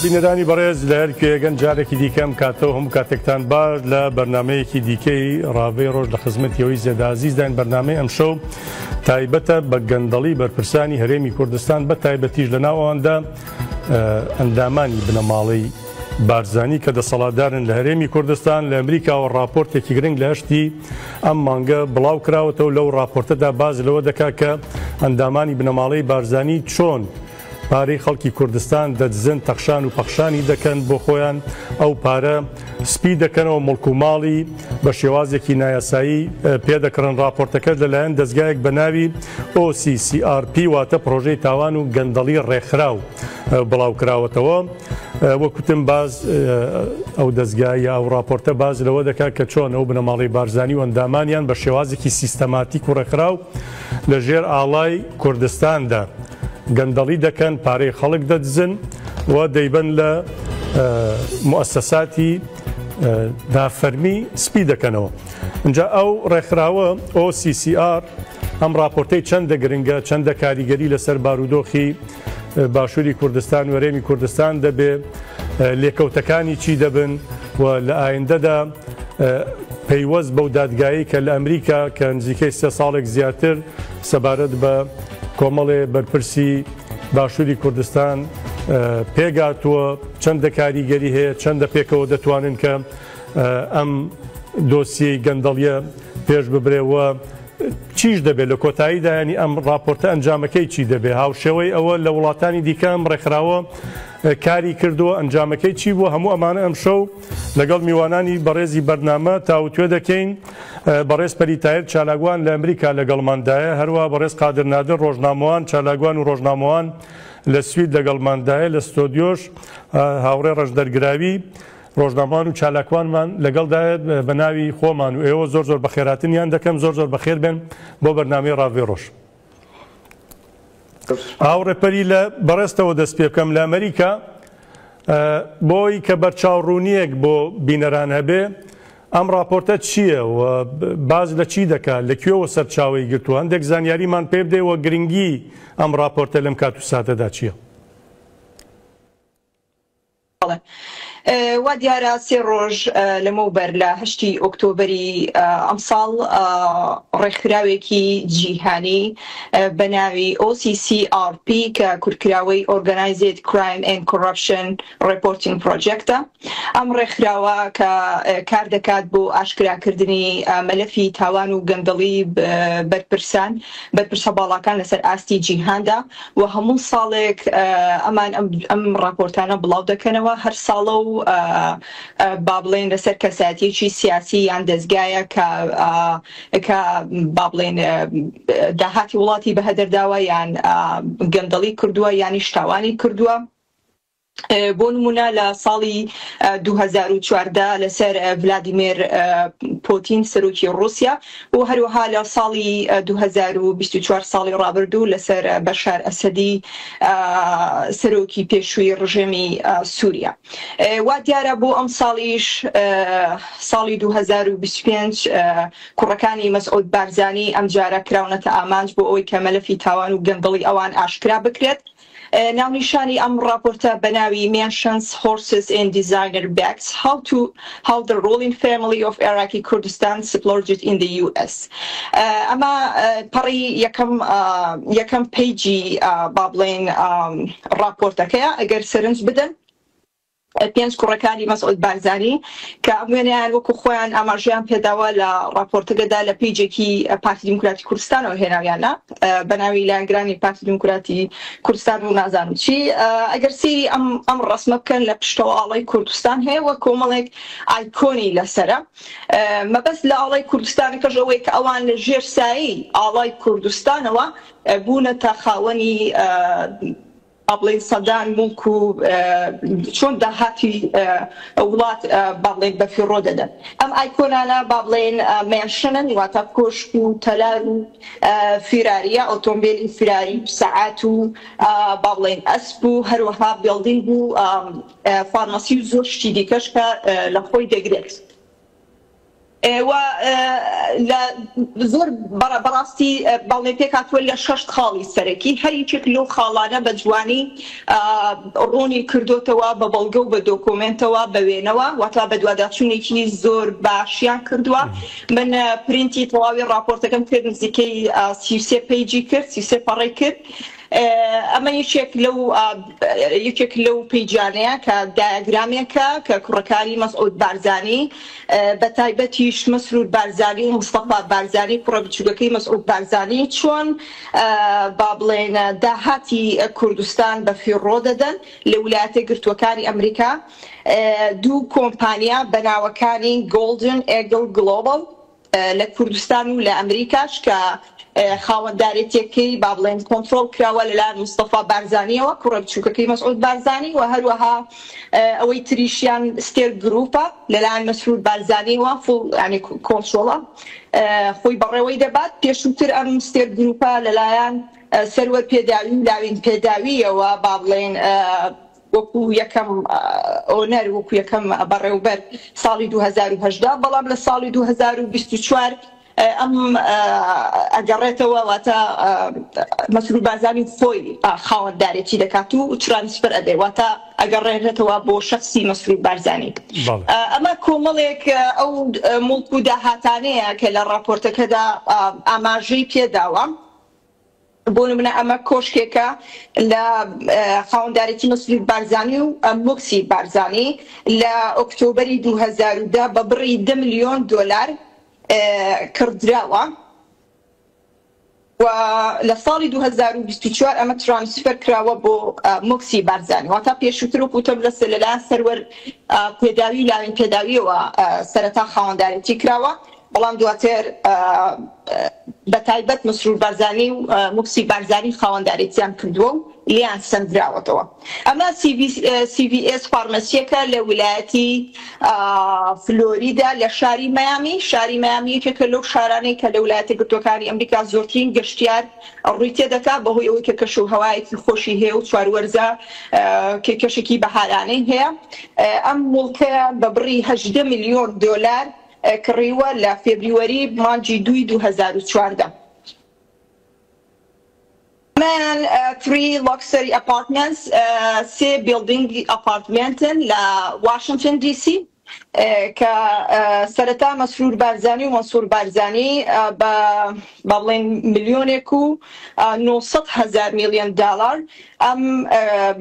بینەرانی بەڕێز لە هەر کوێگەن جارێکی دیکەم کاتەوە هەموو کاتێکتان باش لە بەرنمەیەکی دیکەی ڕاوەی ڕۆژ لە خزمەتیەوەی زێدازیزدان بەرنمەی ئەمشەو تایبەتە بە گەندەڵی بەرپرسانی هەرێمی کوردستان بە تایبەتیش لە ناوەوەندا ئەندامانی بنەماڵەی بارزانی کە دەسەڵاتدارن لە هەرێمی کوردستان لە ئەمریکاوە راپۆرتێکی گرنگ لە هەشتی ئەم مانگە بڵاو کراوەتەوە لەو راپۆرتەدا باز لەوە دەکات کە ئەندامانی بنەماڵەی بارزانی چۆن پارەی خەڵکی کوردستان دەدزن تەخشان و پەخشانی دەکەن بۆ خۆیان ئەو پارە سپی دەکەنەوە مڵک و ماڵی بە شێوازێکی نایاسایی پێدەکڕن. راپۆرتەکە لەلایەن دەستگایەک بە ناوی OCCRP واتە پرۆژەی تاوان و گەندەڵی ڕێکخراو بڵاو کراوەتەوە. وەکوتم باز ئەو دەستگایە ئەو راپۆرتە باز لەوە دەکات کە چۆن ئەو بنەماڵی بارزانی و ئەندامانیان بە شێوازێکی سیستەماتیک و ڕێکخراو لە ژێر ئاڵای کوردستاندا گەندەڵی دەکەن، پارەی خەڵک دەدزن و دەیبەن لە مؤسساتی دافەرمی سپی دەکەنەوە. اینجا ئەو ڕێکخراوە OCCR ئەم راپۆرتەی چەندە گرنگە، چەندە کاریگەری لەسەر بارودۆخی باشووری کوردستان و هەرێمی کوردستان دەبێ، لێکەوتەکانی چی دەبن و لە ئایندەدا پەیوەست بەو دادگایی کە لە ئەمریکا کە نزیکەی 3 ساڵێک زیاتر سەبارەت بە کۆمەڵێ بەرپرسی باشووری کوردستان پێگاتووە، چەندە کاریگەری هەیە، چەندە پێکەوە دەتوانن کە ئەم دۆسیەی گەندەڵیە پێش ببرێەوە چیش دەبێت لە کۆتاییدا، ینی ئەم راپۆرتە ئەنجامەکەی چی دەبێت، هاوشێوەی ئەوە لە وڵاتانی دیکەم ڕێکخراوە کاری کردووە ئەنجامەکەی چی بوو. هەموو ئەمانە ئەمشەو لەگەڵ میوانانی بەڕێزی بەرنامە تاوتوێ دەکەین. بەڕێز پەریتایەر چالاگوان لە ئەمریکا لەگەڵماندایە، هەروە بەڕێز قادر نادر ڕۆژنامەوان چالاگوان و ڕۆژنامەوان لە سوید لەگەڵماندایە لە ستۆدیۆش هاوڕێ ڕەشدەرگراوی ڕۆژنامەوان و چالاکوانمان لەگەڵدایە بە ناوی خۆمان و ئێوە زۆر زۆر بەخێراتنیان دەکەم، زۆر زۆر بەخێر بێن بۆ بەرنامەی ڕاوێ ڕۆژ. هاوڕێپەری لە بەڕێستەوە دەست پێ بکەم لە ئەمریکا بۆی کە بەرچاوڕوونیەک بۆ بینەران هەبێ ئەم راپۆرتە چییە و باز لە چی دەکات، لەکوێوە سەرچاوی گرتووە، هەندێک زانیاریمان پێ بدەیەوە گرنگی ئەم راپۆرتە لەم کات و ساتەدا چییە؟ وا دیارە 3 ڕۆژ لەمەوبەر لە 8 ئۆکتۆبەری ئەمساڵ ڕێکخراوێکی جیهانی بە ناوی OCCRP کە کورتکراوەی Organized Crime and Corruption Reporting Project ئەم ڕێکخراوە کە کار دەکات بۆ ئاشکراکردنی مەلەفی تاوان و گەندەڵی بەرپرسە باڵاکان لەسەر ئاستی جیهاندا و هەموو ساڵێک ئەمان ئەم راپۆرتانە بڵاو دەکەنەوە. هەر ساڵە و با بڵێن لەسەر کەسایەتیەکی سیاسی یان دەستگایە کە با بڵێن داهاتی وڵاتی بەهەدەرداوە یان گەندەڵی کردووە یانی شتاوانی کردووە. بۆ نمونە لە ساڵی 2014 لەسەر ڤلادیمیر پۆتین سەرۆکی ڕووسیا و هەروەها لە ساڵی 2024 ساڵی ڕابردوو لەسەر بەشار ئەسەدی سەرۆکی پێشووی ڕژێمی سووریا. وا دیارە بۆ ئەم ساڵیش ساڵی 2025 کوڕەکانی مەسعود بارزانی ئەم جارە کراونەتە ئامانج بۆ ئەوەی کە مەلەفی تاوان و گەندەڵی ئەوان ئاشکرا بکرێت. ناونیشانی ئەم راپۆرتە بە ناوی Mentions Horses and Designer Bags How the Ruling Family of Iraqi Kurdistan Splurged in the US. ئەمە پەڕی یەکەم پیجی با بڵێن راپۆرتەکەیە. ئەگەر سەرنج بدەن 5 کوڕەکانی مەسعود بارزانی کە ئەموێنیان وەکو خۆیان ئاماژەیان پێداوە لە راپۆرتەکەدا لە پیجێکی پارتی دیموکراتی کوردستانەوە هێناویانە بە ناوی لایەنگرانی پارتی دیموکراتی کوردستان و نازانم چی. ئەگەر سیری ئەم ڕسمە بکەن لە پشتەوە ئاڵای کوردستان هەیە وە کۆمەڵێک ئایکۆنی لەسرە. مەبەست لە ئاڵای کوردستانەکەش ئەوەیە کە ئەوان لە ژێر سایی ئاڵای کوردستانەوە بوونەتە خاوەنی بابلين صدان ممكن شون دهاتي أولاد بابلين بفيرودة أم أيكون أنا بابلين ماشينن واتكوشكو تلارو فيراريا أوتومبيل فيراري ساعاتو بابلين أسبو هروها بيلدينغو فارماسيو زوج تيديكش لخوي دقريكس و زۆر بەڕاستی باڵێ پێکاتوە لە 6 خاڵی سەرەکی هەریچێک لەو خاڵانە بە جوانی ڕوونی کردوتەوە بە بەڵگە و بە دۆکۆمنتەوە بە وێنەوە واتە بە دوواداچوونێکی زۆر باشیان کردووە. من پرینتی تەواوی راپۆرتەکەم کرد نزیکەی 33 پیجی کرد 33 پەڕێ کرد. ئەمە یەکێک لەو پیجانەیە کە دایەگرامێکە کە کوڕەکانی مەسعود بارزانی بە تایبەتیش مەسرور بارزانی و مستەفا بارزانی کوڕە بچووکەکەی مەسعود بارزانی چۆن با بڵێن داهاتی کوردستان بە فیڕۆ دەدەن لە ویلایەتە گرتووەکانی ئەمریکا. دوو کۆمپانیا بەناوەکانی گۆڵدن ئێگڵ گلۆبڵ لە کوردستان و لە ئەمریکاش کە خاوەنددارێتیەکەی با بڵێن کۆنترۆڵ کراوە لەلایەن مستەفا بارزانیەوە کوڕە بچووکەکەی مەسعود بارزانی و هەروەها ئەوەی تریشیان ستێر گروپە لەلایەن مەسعود بارزانیەوە ینی کۆنترۆڵە خۆی بەڕێوەی دەبات. پێشووتر ئەم ستێر گروپە لەلایەن سەروەر پێداوی و لاوین پێداویەوە با بڵێن وەکو یەکەم ئۆنەر وەکو یەکەم بەڕێوەبەر ساڵی 2018 بەڵام لە ساڵی 2024 ئەم ئەگەڕێتەوە واتە مەسعود بارزانی خۆی خاوەنددارێتی دەکات و ترانسفەر ئەدەێت واتە ئەگەڕێتەوە بۆ شەخسی مەسعود بارزانی. ئەمە کۆمەڵێک ئەو مڵک و داهاتانەیە کە لە راپۆرتەکەدا ئاماژەی پێداوە. بۆ نمونە ئەمە کۆشکێکە لە خاوەنددارێتی مەسعود بارزانی و موکسی بارزانی لە ئۆکتۆبەری 2010 بە بڕی 10 ملیۆن دۆلار کردراوە و لە ساڵی 2024 ئەمە ترانسفەر کراوە بۆ موکسی بارزانی واتە پێشووتر و کوتم لەلایەن سەروەر پێداوی و لاوین پێداویەوە سەرەتا خاوەنددارێتی کراوە بەڵام دواتر بە تایبەت مەسعود بارزانی و موکسی بارزانی خاوەنددارێتیان کردووە و لیان سندراوەتەوە. ئەمە CVS فارمەسیەکە لە ویلایەتی فلۆریدا لە شاری مایامی. شاری مایامی یەکێکە لەو شارانەی کە لە ویلایەتە گرتووەکانی ئەمریکا زۆرترین گەشتیار ڕووی تێدەکات بەهۆی ئەوەی کە کەش و هەوایەکی خۆشی هەیە و چواروەرزە کێشێکی بەهارانەی هەیە. ئەم مڵکە بە بڕی 18 ملیۆن دۆلار کڕیوە لە فێبریوەری مانجی 2014. من 3 luxury apartments 3 building apartments لە واشنگتن دی سی کە سەرەتا مەسرور بارزانی و مەنسوور بارزانی بە بڵێن ملیۆنێک و 900,000 میلیۆن دلار ئەم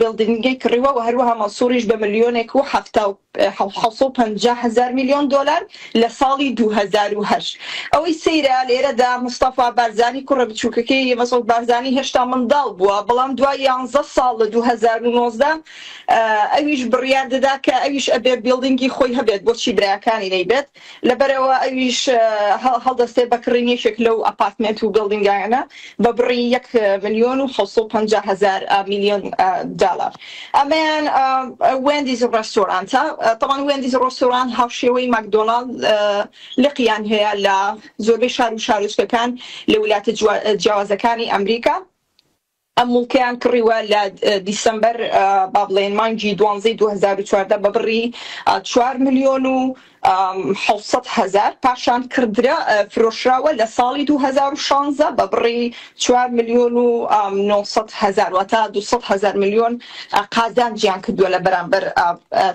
بیلدینگەی کڕیوە و هەروەها مەنسووریش بە ملیۆنێک و 750,000 میلیۆن دلار لە ساڵی 2008. ئەوەی سەیرە لێرەدا مستەفا بارزانی کوڕە بچووکەکەی مەسعود بارزانی هێشتا منداڵ بووە بەڵام دوای 11 ساڵ لە 2019 ئەویش بڕیار دەدا کە ئەویش ئەبێ بیلدینگی خۆی هەبێت بۆچی برایەکانی نەیبێت لەبەرەوە ئەویش هەڵدەستێت بەکڕینیەشێک لەو ئەپارتمنت و بیلدینگایانە بە بڕی 1,750,000 میلیۆن دلار. ئەمەیان وێندیز ڕێستۆرانتە. طبعا وێندیز ڕێستۆران هاوشێوەی ماکدۆناڵد لقیان هەیە لە زۆربەی شار و شارۆچکەکان لە ویلایەتە جیاوازەکانی ئەمریکا. ئەم مڵکیان کڕیوە لە دیسەمبەر با بڵێن مانگی 12 2014 بە بڕی 4 ملیۆن و 700,000 پاشان کردرا فرۆشراوە لە ساڵی 2016 بە بڕی 4 ملیۆن و 900,000 واتە 200,000 میلیۆن قازان گیان کردووە لە بەرامبەر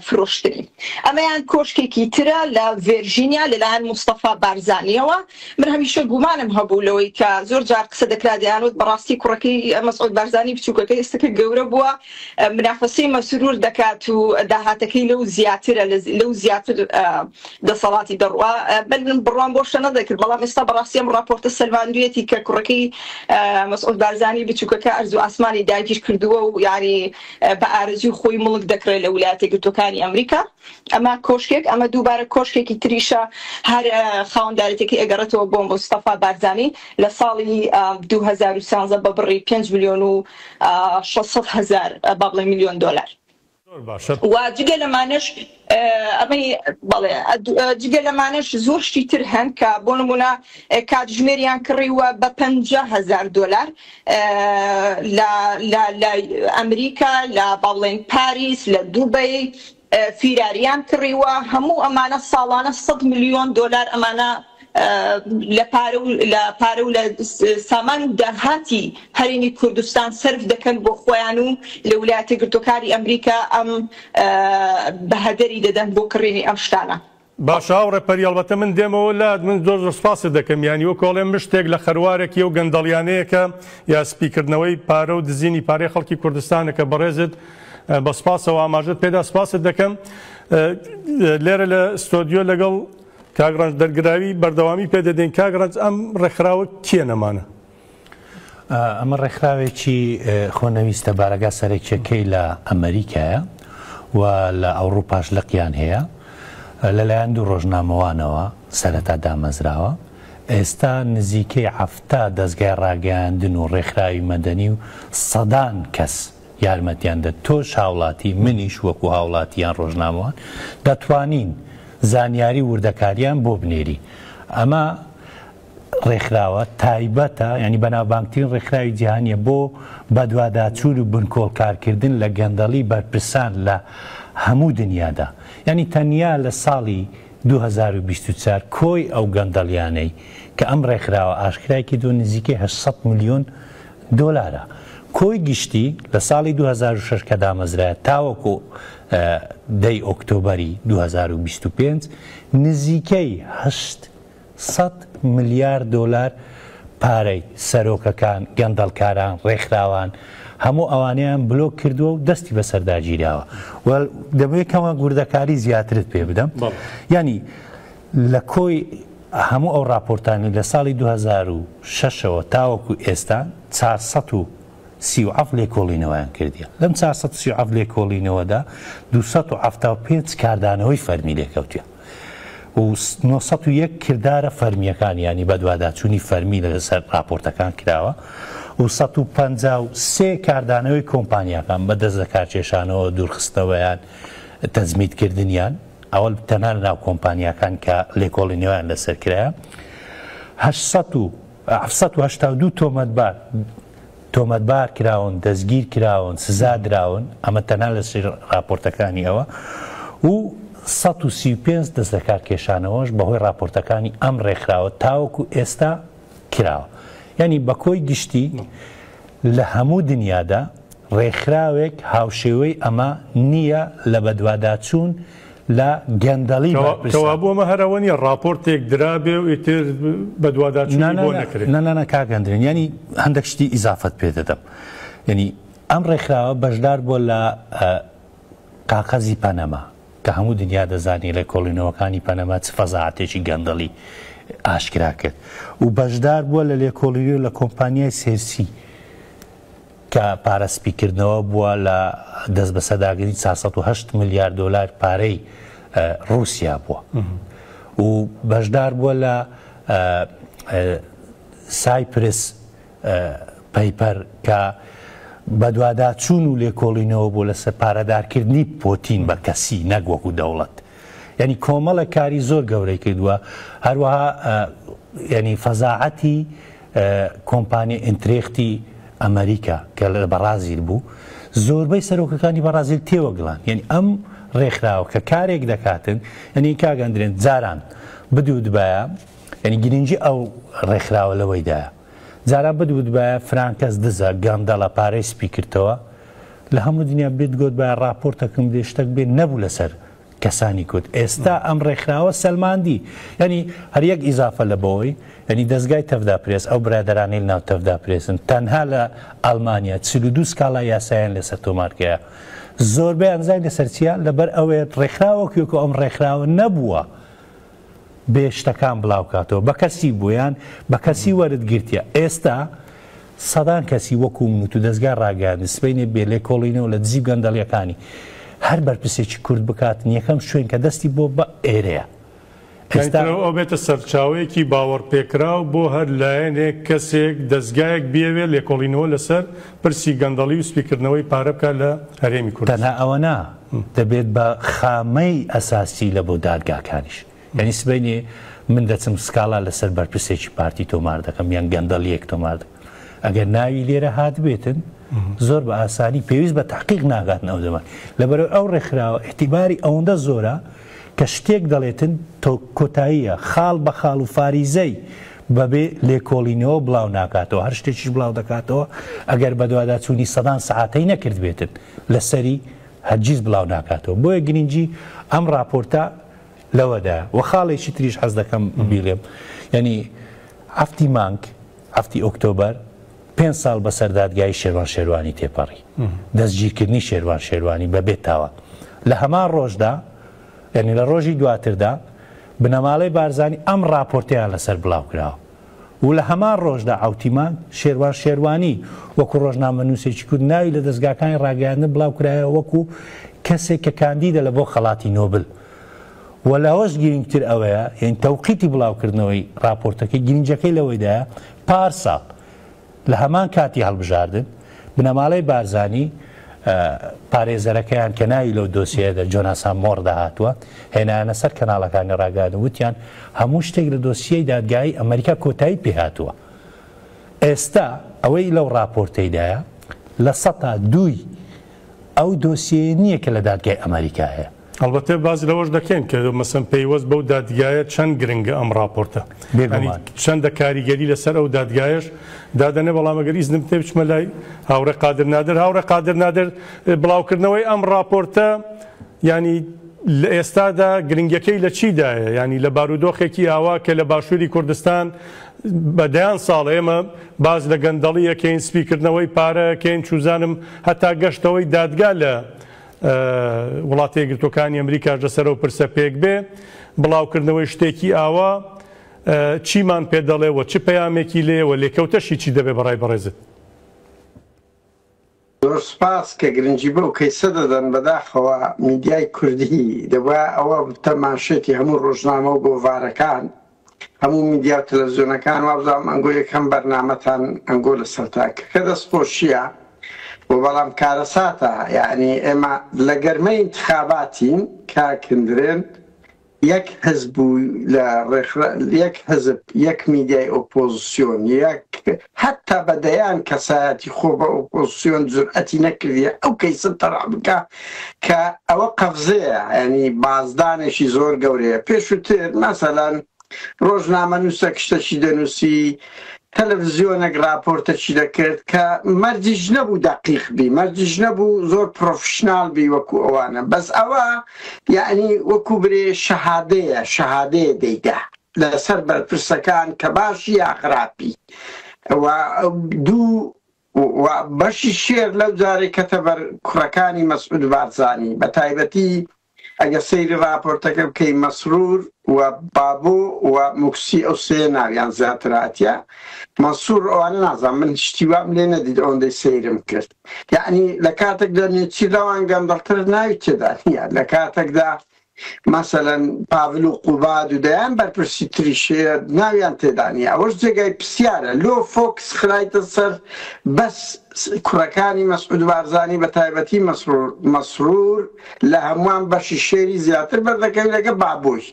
فرۆشتنی. ئەمەیان کۆشکێکی ترە لە ڤێرژینیا لەلایەن مستەفا بارزانیەوە. من هەمیشە گومانم هەبوو لەوەی کە زۆر جار قسە دەکرا دەیانوت بەڕاستی کوڕەکەی مەسعود بارزانی بچووکەکەی ئێستاکە گەورە بووە منافەسەی مەسرور دەکات و داهاتەکەی لەو زیاترە لەو زیاتر دەسەڵاتی دەڕوا من بڕوان بۆ شتە نەدەکرد بەڵام ئێستا بەڕاستی ئەم راپۆرتە سەلماندوویەتی کە کوڕەکەی مەسعود بارزانی بچووکەکە ئەرزوو ئاسمانی داگیر کردووە و یعنی بە ئارەزوی خۆی مڵک دەکرێت لە ویلایەتە گرتووەکانی ئەمریکا. ئەمە کۆشکێک ئەمە دووبارە کۆشکێکی تریشە هەر خاوەنددارێتێکی ئەگەڕێتەوە بۆ مستەفا بارزانی لە ساڵی 2013 بە بڕی 5 ملیۆن و 600,000 میلیۆن دلار. و جگە لەمانش ئەمەی بەڵێ جگە لەمانش زۆر شتی تر هەن کە بۆ نمونە کاتژمێریان کڕیوە بە 50,000 دلار لە ئەمریکا لە باڵێن پاریس لە دووبەی فیراریان کڕیوە هەموو ئەمانە ساڵانە 100 ملیۆن دلار ئەمانە لە پارە و لە سامان داهاتی هەرێمی کوردستان سرف دەکەن بۆ خۆیان و لە ویلایەتە یەکگرتووەکانی ئەمریکا ئەم بەهەدەری دەدەن بۆ کڕینی ئەم شتانە. باشە ڕێپەری هەڵبەتە من دێمەوە لات من زۆر سپاس دەکەم یانی وە کۆڵێم شتێک لە خەروارێکی و گەندەڵیانەیەکە یا سپیکردنەوەی پارە و دزینی پارەی خەڵکی کوردستانەکە بەڕێزت بە سپاسەوە ئاماژت پێدا سپاست دەکەم. لێرە لە ستۆدیۆ لەگەڵ کاگڕەنج دەرگراوی بەردەوامی پێدەدەین. کاگڕەنج ئەم ڕێکخراوە کێ نەمانە؟ ئەمە ڕێکخراوێکی خۆنەویستە بارەگا سەرێکیەکەی لە ئەمریکایە و لە ئەوروپاش لەقیان هەیە لەلایەن دوو ڕۆژنامەوانەوە سەرەتا دامەزراوە. ئێستا نزیکەی 7 دەستگای ڕاگەیاندن و ڕێکخراوی مەدەنی و سەدان کەس یارمەتیان دە تۆش هاوڵاتی منیش وەکو هاوڵاتیان ڕۆژنامەوان دەتوانین زانیاری وردەکاریان بۆ بنێری. ئەمە ڕێکخراوە تایبەتە ینی بەناوبانگترین ڕێکخراوی جیهانیە بۆ بەدواداچوور و بنکۆڵکارکردن لە گەندەڵی بەرپرسان لە هەموو دنیادا. ینی تەنیا لە ساڵی 2024 کۆی ئەو گەندەڵیانەی کە ئەم ڕێکخراوە ئاشکرایکی دۆ نزیکەی 800 ملیۆن دۆلارە. کۆی گشتی لە ساڵی 2006 کە دامەزرایە تاوەکو دەی ئۆکتۆبەری 2025 نزیکەی 800 ملیار دۆلار پارەی سەرۆکەکان گەندەڵکاران ڕێکخراوان هەموو ئەوانیان بلۆک کردووە و دەستی بەسەرداگیراوە. دەبێتەوە گوردەکاری زیاترت پێ بدەم. ینی لە کۆی هەموو ئەو راپۆرتانی لە ساڵی 2006ەوە تاوەکو ئێستا 437 لێکۆڵینەوەیان کردیە. لەم 437 لێکۆڵینەوەدا 275 کاردانەوەی فەرمی لێکەوتیە و 901 کردارە فەرمیەکان ینی بەدواداچوونی فەرمی لەسەر راپۆرتەکان کراوە و 153 کاردانەوەی کۆمپانیاکان بەدەست لە کارکێشانەوە دوورخستنەوەیان تەزمیدکردنیان ئەوە تەنها ناو کۆمپانیاکان کە لێکۆڵینەوەیان لەسەر کرایە 782 تۆمەتبار کراون دەستگیر کراون سزا دراون ئەمە تەنها لەسەر راپۆرتەکانی ئەوە و 135 دەست لە کارکێشانەوەش بەهۆی راپۆرتەکانی ئەم ڕێکخراوە تاوەکو ئێستا کراوە. ینی بەکۆی گشتی لە هەموو دنیادا ڕێکخراوێک هاوشێوەی ئەمە نییە لە بەدواداچوون لە گەندەڵی کەوا بۆمە هەرەوەنی راپۆرتێک درابێ و ئیتر بەدواداچوونی بۆ نەکرێت. نە کاگەندرێن ینی هەندێک شتی ئیزافەت پێ دەدەم. ینی ئەم ڕێکخراوە بەشدار بۆ لە قاقەزی پەنەما کە هەموو دنیا دەزانی لە کۆڵینەوەکانی پەنەما چ فەزاعەتێکی گەندەڵی ئاشکرا کرد و بەشدار بووە لە لێکۆڵینەوە لە کۆمپانیای سێرسی کە پارەسپیکردنەوە بووە لە دەست بەسەداگری 408 ملیار دۆلار پارەی رووسیا بووە و بەشدار بووە لە سایپرس پەیپەر کە بەدواداچوون و لێکۆڵینەوە بۆ لە سەپارەدارکردنی پۆتین بە کەسی نەگوەکو دەوڵەت. ینی کۆمەڵە کاری زۆر گەورەی کردووە هەروەها ینی فەزاعەتی کۆمپانی ئینترێختی ئەمریکا کە لە بەرازیل بوو زۆربەی سەرۆکەکانی بەرازیل تێوەگڵان. یعنی ئەم ڕێکخراوە کە کارێک دەکاتن ینی کاگەندرێن جاران بدوو دبایە ینی گرنگی ئەو ڕێکخراوە لەوەیدایە جاران بدوو دبایە فرانکەس دزە گەندەڵە پارەی سپی کردەوە لە هەموو دنیا بێت گوت بە راپۆرتەکەم دێشتەک بێت نەبوو لەسەر کەسانی کوت. ئێستا ئەم ڕێکخراوە سەلماندی ینی هەریەک ئیزافە لە بەوەی ینی دەستگای تەفدا پرێس ئەو برادرانی ناو تەفدا پرێسن تەنها لە ئەڵمانیا 42 سکاڵا یاسایان لەسەر تۆمارکەیە زۆربەی ئەنزای لەسەرچیە لەبەر ئەوێت ڕێکخراوەکیوکە ئەم ڕێکخراوە نەبووە بێشتەکان بڵاوکاتەوە بە کەسی بوویان بە کەسی وەرتگرتیە. ئێستا سەدان کەسی وەکو من و دەستگای ڕاگەاندن سبەینێ بێ لێکۆڵینەوە لە دزی گەندەڵیەکانی هەر بەرپرسێکی کورد بکاتن یەکەم شوێن کە دەستی بۆ بە ئێرەیە. ئەو بێتە سەرچاوەیەکی باوەڕپێکراو بۆ هەر لایەنێک کەسێک دەستگایەک بێوێت لێکۆڵینەوە لەسەر پرسی گەندەڵی و سپیکردنەوەی پارە بکات لە هەرێمی کورد. تەنها ئەوە نا دەبێت بە خامەی ئەساسی لە بۆ دادگاکانیش. یعنی سبەینێ من دەچم سکاڵا لەسەر بەرپرسێکی پارتی تۆمار دەکەم یان گەندەڵیەک تۆمار دەکەم ئەگەر ناوی لێرە هات بێتن زۆر بە ئاسانی پێویست بە تحقیق ناگاتن ئەو زەمان لەبەرەوەی ئەو ڕێکخراوە احتیباری ئەوەندە زۆرە کە شتێک دەڵێتن کۆتاییە خاڵ بە خاڵ و فاریزەی بەبێ لێکۆڵینەوە بڵاو ناکاتەوە هەر شتێکیش بڵاو دەکاتەوە ئەگەر بە دوواداچوونی سەدان سەعاتەی نەکرد بێتن لەسەری هەرگیز بڵاو ناکاتەوە بۆیە گرنگی ئەم راپۆرتە لەوەدا و خاڵێکی تریش حەز دەکەم بیڵێم یعنی هەفتی مانگ هەفتی ئۆکتۆبەر 5 ساڵ بە سەردادگای شێروان شێروانی تێپەڕی دەستگیرکردنی شێروان شێروانی بەبێتەوە لە هەمان ڕۆژدا یعنی لە ڕۆژی دواتردا بنەماڵەی بارزانی ئەم راپۆرتیان لەسەر بڵاو کراوە و لە هەمان ڕۆژدا ئەوتیمان شێروان شێروانی وەکو ڕۆژنامە نووسێکی کورد ناوی لە دەستگاکانی ڕاگەیاندن بڵاو کرایە وەکو کەسێک کە کاندیدە لە بۆ خەڵاتی نۆبل و لاوەش گرنگتر ئەوەیە یعنی تەوقیتی بڵاوکردنەوەی راپۆرتەکەی گرنجەکەی لەوەیدایە پارسا لە هەمان کاتی هەڵبژاردن بنەماڵەی بارزانی پارێزەرەکەیان کە ناوی لەو دۆسیەدا جۆناسان مۆڕ داهاتووە هێنایانە سەر کەناڵەکانی ڕاگەاندن وتیان هەموو شتێک لە دۆسیەی دادگایی ئەمریکا کۆتایی پێهاتووە ئێستا ئەوەی لەو راپۆرتەیدایە لە 102 ئەو دۆسیە نییە کە لە دادگای ئەمریکا هەیە البته باز لەوەش دەکەن کە مەسەن پەیوەست بەو دادگایە چەند گرنگە ئەم راپۆرتە چەندە کاریگەری لەسەر ئەو دادگایش دادەنێ بەڵام ئەگەر ئیزنم تێ بچمە لای هاوڕێ قادر نادر هاوڕێ قادر نادر بڵاوکردنەوەی ئەم راپۆرتە ینی لە ئێستادا گرنگەکەی لە چیدایە ینی لە بارودۆخێکی ئاوا کە لە باشووری کوردستان بەدەیان ساڵ ئێمە باز لە گەندەڵیەکەین سپیکردنەوەی پارەکەین چوزانم هەتا گەشتەوەی دادگا لە وڵاتی یەکگرتووەکانی ئەمریکاش لەسەرەوە پرسە پێک بێ بڵاوکردنەوەی شتێکی ئاوا چیمان پێ دەڵێەوە چ پەیامێکی لێەوە لێکەوتەشی چی دەبێ بەڕای بەڕێزت زۆر سپاس کە گرنگی بە و کەیسە دەدەن بەداخەوە میدیای کوردی دەبا ئەوە تەماشێتی هەموو ڕۆژنامە و گۆڤارەکان هەموو میدیا و تەلەڤیزیۆنەکان وابزانم ئەنگۆ یەکەم بەرنامەتان ئەنگۆ لە سەرتاکە کە دەستخۆشیە و بەڵام کارەساتە یعنی ئێمە لە گەرمەی انتخاباتین کاکندرێن یەک حزب لە یەک حزب یەک میدیای ئۆپۆزیسیۆن یەک حتا بەدەیان کەسایەتی خۆ بە ئۆپۆزیسیۆن جورئەتی نەکردیە ئەو کەیسە تەڕع بکە کە ئەوە قەفزەیە ینی بازدانێکی زۆر گەورەیە پێشووتر مەسەلەن ڕۆژنامە نووسە شتێکی دەنووسی تەلەڤیزیۆنێک راپۆرتەکی دەکرد کە مەرجیش نەبوو دەقیق بی مەرجیش نەبوو زۆر پرۆفشنال بی وەکو ئەوانە بەس ئەوە یعنی وەکو برێ شەهادەیە دەیدا لەسەر بەرپرسەکان کە باشی یا خراپی دوو بەشی شێر لەو جارێک کەتە بەر کوڕەکانی مەسعود بارزانی بە تایبەتی ئەگە سەیری راپۆرتەکە بکەی مەسرور و بابۆ و موکسی ئەو سێ ناویان زیاتراتە مەسوور ئەوانە نازان من شتیوام لێ نەدید ئەوەندەی سەیرم کرد یعنی لە کاتێکدا نێچی لەوان گەندەڵتر ناوی تێدا نیە لە کاتێکدا مەسەلەن پاڤل و قوباد و دەیان بەرپرسی تریشەیە ناویان تێدا نیە ئەوەش جێگای پرسیارە لۆ فۆکس خرایتە سەر بەس کوڕەکانی مەسعود بارزانی بە تایبەتی مەسرور لە هەمووان بەشی شێری زیاتر بەردەکەوی لەگە بابۆی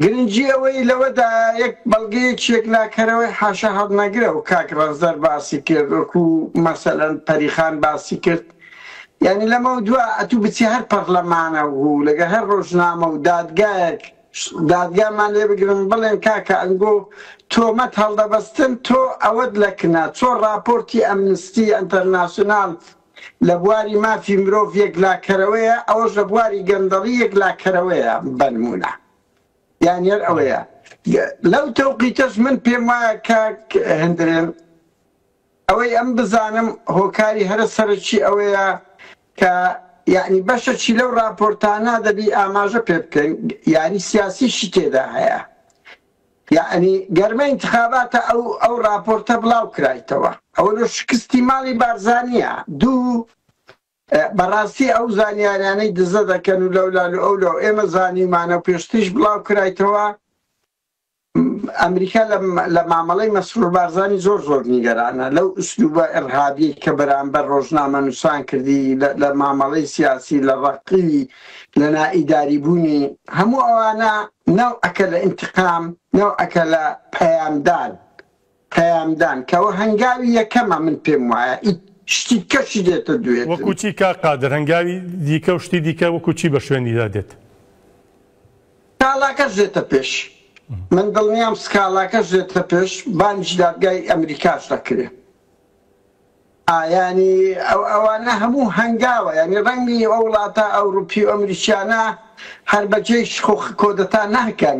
گرنگی ئەوەی لەوەدا یەک بەڵگەیەکێک لاکەرەوەی حاشا هەڵنەگرە و کاک ڕەزدەر باسی کرد وەکو مەسەلەن پەریخان باسی کرد یعنی لەمە دووە ئەتوو بچی هەر پەرلەمانە و لەگە هەر ڕۆژنامە و دادگایەک دادگامان لێ بگرن بڵێن کاکە ئەنگۆ تۆمەت هەڵدەبەستن تۆ ئەوەت لەکنە چۆن راپۆرتی ئەمنستی ئەنتەرناسیۆنال لە بواری مافی مرۆڤ یەک لاکەرەوەیە ئەوەش لە بواری گەندەڵی یەک لاکەرەوەیە بەنمونە یعنی هەر ئەوەیە لەو تەوقیتەش من پێم وایە کاک هەندرێن ئەوەی ئەم بزانم هۆکاری هەرە سەرچی ئەوەیە کە یعنی بەشەکی لەو راپۆرتانە دەبی ئاماژە پێ بکەین یعنی سیاسیشی تێدا هەیە یعنی گەرمە انتخاباتە ئەو راپۆرتە بڵاو کرایتەوە ئەوە لە شکستی ماڵی بارزانیە دوو بەڕاستی ئەو زانیاریانەی دزە دەکەن و لەولال و ئەولۆ ئێمە زانیمانە و پێشتیش بڵاو کرایتەوە ئەمریکا لە مامەڵەی مەسرور بارزانی زۆر نیگەرانە لەو ئوسلوبە ئەرهابی کە بەرامبەر ڕۆژنامە نووسان کردی لە مامەڵەی سیاسی لە ڕەقی لە نائیداریبوونی هەموو ئەوانە ناو ئەکە لە ئینتقام ناو ئەکە لە پەیامدان کەەوە هەنگاوی یەکەمە من پێم وایە شتی کەشی دێتە دوێت وەکوچی کا قادر هەنگاوی دیکە و شتی دیکە وەکوچی بە شوێنیدا دێت سکاڵاکەش دێتە پێش من دڵنیام سکاڵاکەش دێتە پێش بانجی دادگای ئەمریکاش دەکرێت ینی ئەوانە هەموو هەنگاوە ینی ڕەنگی ئەو وڵاتە ئەوروپی و ئەمریکیانە هەر بەجێش کۆدەتا ناکەن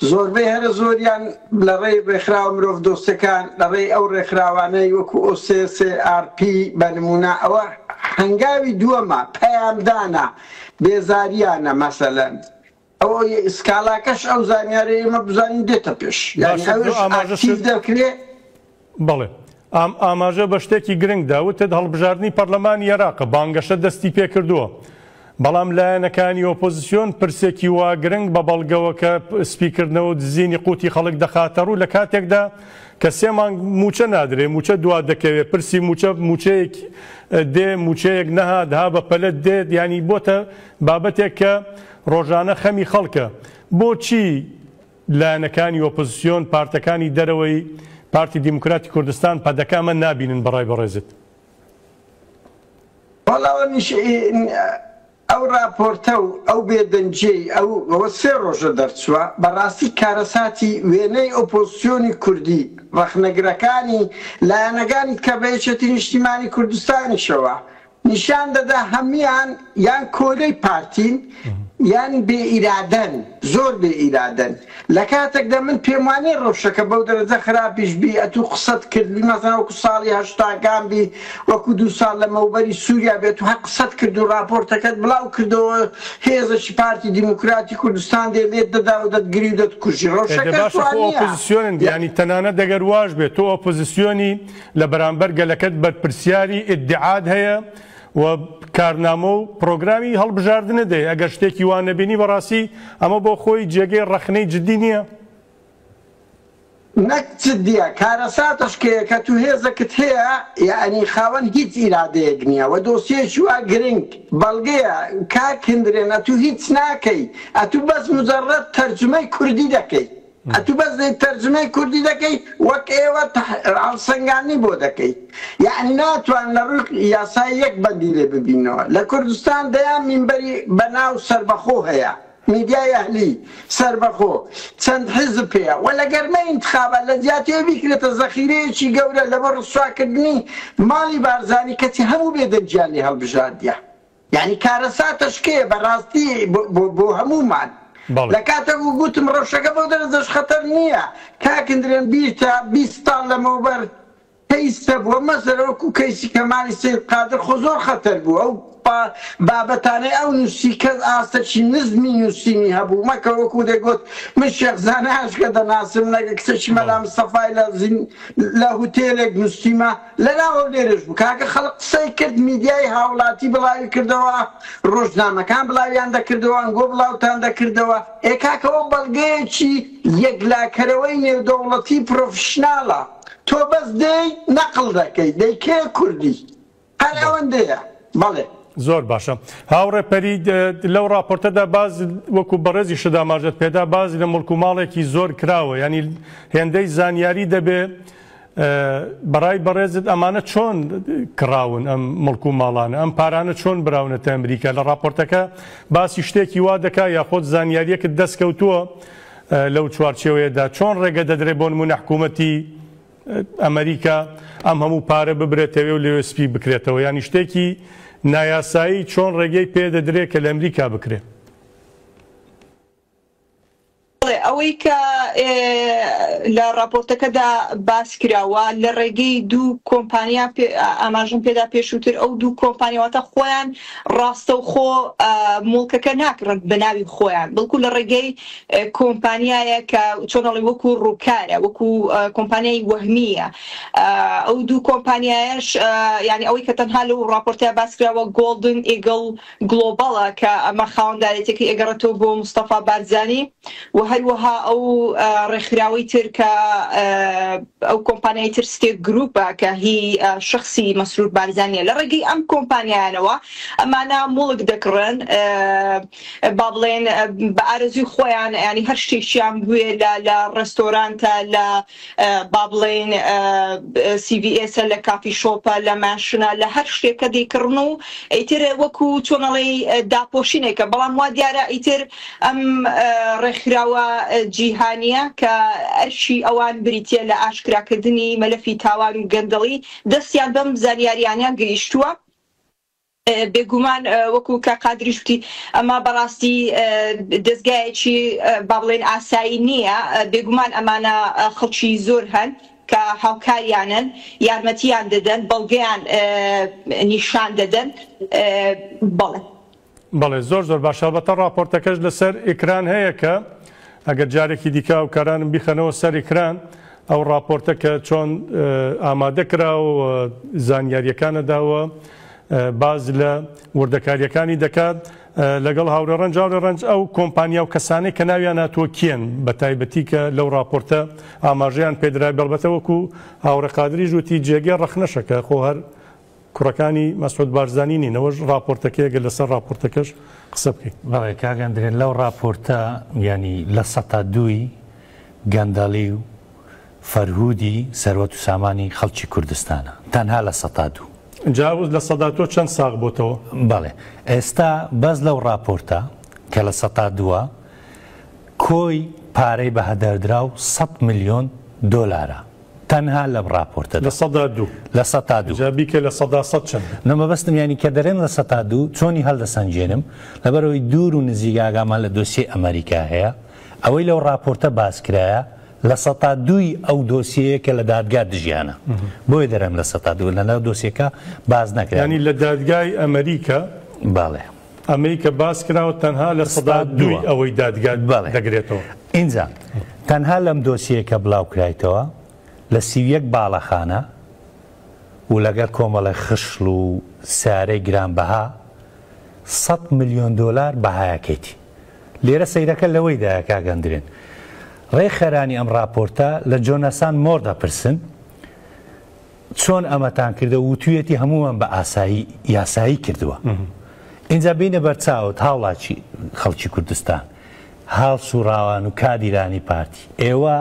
زۆربەی هەرە زۆریان لە ڕێی ڕێکخراوە مرۆڤ دۆستەکان لە ڕێی ئەو ڕێکخراوانەی وەکو OCCRP بە نمونە ئەوە هەنگاوی دووەمە پەیامدانە بێزاریانە مەسەلەن ئەوە ئسکاڵاکەش ئەو زانیارە ئێمە بزانین دێتە پێش ئاکتیڤ دەکرێت بەڵێ ئاماژە بە شتێکی گرنگ داوتت هەڵبژاردننی پەرلەمانی عێراقە بانگەشە دەستی پێ کردووە بەڵام لایەنەکانی ئۆپۆزیسیۆن پرسێکی وا گرنگ بە بەڵگەوەکە سپیکردنەوە دزینی قوتی خەڵک دەخاتە ڕوو لە کاتێکدا کە سێ مانگ موچە نادرێ موچە دوا دەکەوێت پرسی موچەیەک دێ موچەیەک نەهات ها بە پەلەت دێت ینی بۆتە بابەتێک کە ڕۆژانە خەمی خەڵکە بۆچی لایەنەکانی ئۆپۆزیسیۆن پارتەکانی دەرەوەی پارتی دیموکراتی کوردستان پەدەکامە نابینن بەڕای بەڕێزت ئەو راپۆرتە و ئەو بێدەنجەی ئەوە سێ ڕۆژە دەرچووە بەڕاستی کارەساتی وێنەی ئۆپۆزیسیۆنی کوردی ڕەخنەگرەکانی لایەنەکانی کە بە یەکێتی نیشتیمانی کوردستانیشەوە نیشان دەدا هەمویان یان کۆرەی پارتین یان بێئیرادەن زۆر بێئیرادەن لە کاتێکدا من پێم وانێ ڕەوشەکە بەو دەرەجە خراپیش بی ئەتوو قسەت کردی مەسەڵەن وەکو ساڵی هەشتاکان بی وەکو 2 ساڵ لەمەوبەری سووریا بێت و هەر قسەت کرد و راپۆرتەکەت بڵاو کردەوە هێزەی پارتی دیموکراتی کوردستان دێ لێت دەدا و دەتگری و دەتکوژی ڕەوشەکەش ئۆپۆزیسیۆنن ینی تەنانە دەگەر واش بێت تۆ ئۆپۆزیسیۆنی لە بەرامبەر گەلەکەت بەرپرسیاری ئیدعاد هەیە و کارنامە و پرۆگرامی هەڵبژاردنە دێ ئەگەر شتێکی وان نەبینی بەڕاستی ئەمە بۆ خۆی جێگەی ڕەخنەی جددی نییە نەک جددیە کارەساتەشکەیە کە تو هێزەکەت هەیە یعنی خاوەن هیچ ئیرادەیەک نییە و دۆسیەکی وا گرنگ بەڵگەیە کاکندرێنە تو هیچ ناکەی ئەتو بەس مجەڕەد تەرجمەی کوردی دەکەی ئەتو بەس تەرجمەی کوردی دەکەی وەک ئێوە هەڵسەنگانی بۆ دەکەی یعنی ناتوان لە ڕووی یاسای یەک بەندی لێ ببینەوە لە کوردستان دەیان مینبەری بەناو سەربەخۆ هەیە میدیای ئەهلی سەربەخۆ چەند حزب هەیە و لە گەرمەی انتخابە لە جیاتێ بیکرێتە زەخیرەیەکی گەورە لەبەر ڕسواکردنی ماڵی بارزانی کەچی هەموو بێدەنجیان لێ هەڵبژاردیە یعنی کارەساتەشکەیە بەڕاستی بۆ هەموومان لە کاتێک و گوتم ڕەوشەکە بەو دەرەجەش خەتەر نییە کاکندرێن بیرتە 20 ساڵ لەمەوبەر کەیسە بووە مەسەلە وەکو کەیسی کەمالی سید قادر خۆ زۆر خەتەر بوو ئەو بابەتانەی ئەو نووسی کە ئاستەکی نزمی نووسینی هەبوو مەکە وەکو دەگوت من شێخزانە هەشکە دەناسم لەگە کچەکی مەلا مستەفای لە هوتێلێک نووسیمە لەناوە لێرەش بوو کاکە خەڵک قسەی کرد میدیای هاوڵاتی بڵاوی کردەوە ڕۆژنامەکان بڵاویان دەکردەوە ئەنگۆ بڵاوتان دەکردەوە کاکەوە بەڵگەیەکی یەکلاکەرەوەی نێودەوڵەتی پرۆفشناڵە تۆ بەس دەی نەقڵ دەکەی دەیکێ کوردی هەر ئەوەندەیە بەڵێ زۆر باشە هاوڕێ پەرید لەو راپۆرتەدا باز وەکو بەڕێزی شداماژەت پێدا باز لە مڵک و ماڵێکی زۆر کراوە ینی هێندەی زانیاری دەبێ بەڕای بەڕێزت ئەمانە چۆن کراون ئەم مڵک و ماڵانە ئەم پارانە چۆن براونەتە ئەمریکا لە راپۆرتەکە باسی شتێکی وا دەکا یاخۆت زانیاریەکت دەستکەوتووە لەو چوارچێوەیەدا چۆن ڕێگە دەدرێت بۆ نمونە حکوومەتی ئەمریکا ئەم هەموو پارە ببرێتەوە و لێ سپی بکرێتەوە ینی شتێکی نایاسایی چۆن ڕێگەی پێدەدرێت کە لە ئەمریکا بکرێت ئەوەی کە لە راپۆرتەکەدا باس کراوە لە ڕێگەی دوو کۆمپانیا ئاماژم پێدا پێشووتر ئەو دوو کۆمپانیاواتە خۆیان ڕاستە و خۆ مڵکەکە ناکڕن بە ناوی خۆیان بڵکو لە ڕێگەی کۆمپانیایە کە چۆنەڵی وەکو ڕووکارە وەکو کۆمپانیای وەهمیە ئەو دوو کۆمپانیایش یعنی ئەوەی کە تەنها لەو راپۆرتیا باس کراوە گۆڵدن ئیگڵ گلۆباڵە کە ئەمە خاوەندارێتێکی ئەگەڕێتەوە بۆ مستەفا بارزانی و هەروەها هەروەها ئەو ڕێکخراوەی تر کە ئەو کۆمپانیای تر ستێت گروپە کە هی شخصی مەسرور بارزانیە لە ڕێگەی ئەم کۆمپانیانەوە ئەمانە مڵک دەکڕن با بڵێن بە ئارەزوی خۆیان ینی هەر شتێکیان بوێ لە ڕێستۆرانتە لە با بڵێن CVS لە کافی شۆپە لە ماشنە لە هەر شتێکە دەیکڕن و ئیتر وەکو چۆنەڵی داپۆشینێکە بەڵام وا دیارە ئیتر ئەم ڕێکخراوە جیهانیە کە ئەرشی ئەوان بریتە لە ئاشکراکردنی مەلەفی تاوان و گەندەڵی دەستیان بەم زانیاریانیان گەیشتووە بێگومان وەکو کە قادریش وتی ئەمە بەڕاستی دەستگایەکی با بڵێن ئاسایی نییە بێگومان ئەمانە خەڵکی زۆر هەن کە هاوکاریانن یارمەتیان دەدەن بەڵگەیان نیشان دەدەن بەڵێ بەڵێ زۆر زۆر باش ئەلبەتە راپۆرتەکەش لەسەر ئێکران هەیە کە ئەگەر جارێکی دیکە و کارانم بیخەنەوە سەر ئێکران ئەو راپۆرتە کە چۆن ئامادەکرا و زانیاریەکانەداوە باز لە وردەکاریەکانی دەکات لەگەڵ هاورە ڕەنج ئەو کۆمپانیا و کەسانەی کە ناویان هاتووە کێن بە تایبەتی کە لەو راپۆرتە ئاماژەیان پێدرای بەڵبەتە وەکو هاورە قادری ژووتی جێگەی ڕەخنەشەکە خۆ هەر کوڕەکانی مەسعود بارزانی نینەوەش راپۆرتەکەیەگە لەسەر راپۆرتەکەش قسە بکەیت. بەڵێ کاگەندرێن لەو راپۆرتە ینی لە 102 گەندەڵی و فەرهودی سەروەت و سامانی خەڵکی کوردستانە تەنها لە 102 جاوز لە سەداتۆ چەند ساغ بۆتەوە؟ بەڵێ ئێستا بەس لەو راپۆرتە کە لە 102 کۆی پارەی بە هەدەردراو 100 ملیۆن دۆلارە تەنها لەم راپۆرتە لە 102 لە 102 جابیکە لە 100 چەند نەمەبەستم ینی کە دەرێن لە 102 چۆنی هەڵدەسەنجێنم لەبەرەوەی دوور و نزیگاگامان لە دۆسیە ئەمریکا هەیە ئەوەی لەو راپۆرتە باسکرایە لە 102 ئەو دۆسیەیە کە لە دادگا دژیانە بۆیە دەرەم لە 102 لەناو دۆسیەکە باز نەکرێت ینی لە دادگای ئەمریکا باڵێ ئەمریکا باس کراوە تەنها لە 102 ئەوەی دادگات دەگرێتەوە اینجا تەنها لەم دۆسیەکە بڵاو کرایتەوە لە 31 باڵەخانە و لەگەر کۆمەڵی خشل و سارەی گرانبەها 100 ملیۆن دۆلار بەهایەکەیتی لێرە سەیرەکە لەوەی دایە کاگەندرێن ڕێخەرانی ئەم راپۆرتە لە جۆنەسان مۆردە پرسن چۆن ئەمەتان کردە و توێتی هەمووان بە ئاسایی یاسایی کردووە اینجا بینە بەرچاوت هاوڵاتی خەڵکی کوردستان هاڵ سوڕاوان و کادیرانی پارتی ئێوە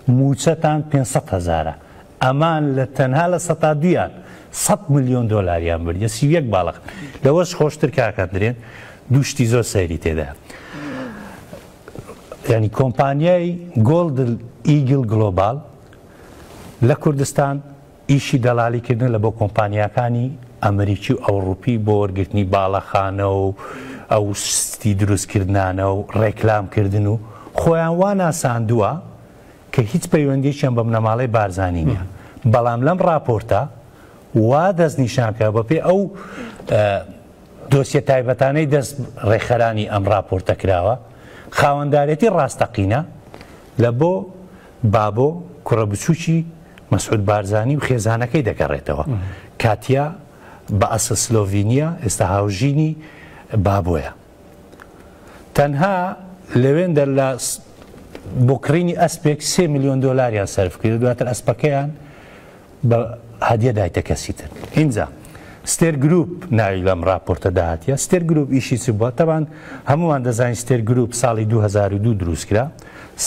موچەتان 500,000 ئەمان لە تەنها لە 102 100 ملیۆن دۆلاریان بردە 31 باڵق لەوەش خۆشتر کاکەندرێن دووشتی زۆر سەیری تێدا ینی کۆمپانیای گۆڵدن ئیگل گلۆبال لە کوردستان ئیشی دەڵالیکردن لە بۆ کۆمپانیاکانی ئەمریکی و ئەوروپی بۆ وەرگرتنی باڵەخانە و ئەو ستی دروستکردانە و ڕێکلامکردن و خۆیان وا ناساندووە کە هیچ پەیوەندیشیان بە بنەماڵەی بارزانی نییە بەڵام لەم راپۆرتە وا دەست نیشانکە بەپێ ئەو دۆسیە تایبەتانەی دەست ڕێخەرانی ئەم راپۆرتە کراوە خاوەندارێتی ڕاستەقینە لە بۆ بابۆ کوڕە بچووکی مەسعود بارزانی و خێزانەکەی دەگەڕێتەوە کاتیا بە ئەسە سلۆڤینیا ئێستا هاوژینی بابۆیە تەنها لەوێندە لە بۆکڕینی ئەسپێک 3 ملیۆن دۆلاریان سەرف کرد دواتر ئەسپەکەیان بە هەدیە دایتە کەسیتر اینجا ستێر گروپ ناوی لەم راپۆرتە داهاتیە ستێر گروپ ئیشی چ بووە تەبان هەمووان دەزانین ستێر گروپ ساڵی 2002 دروستکرا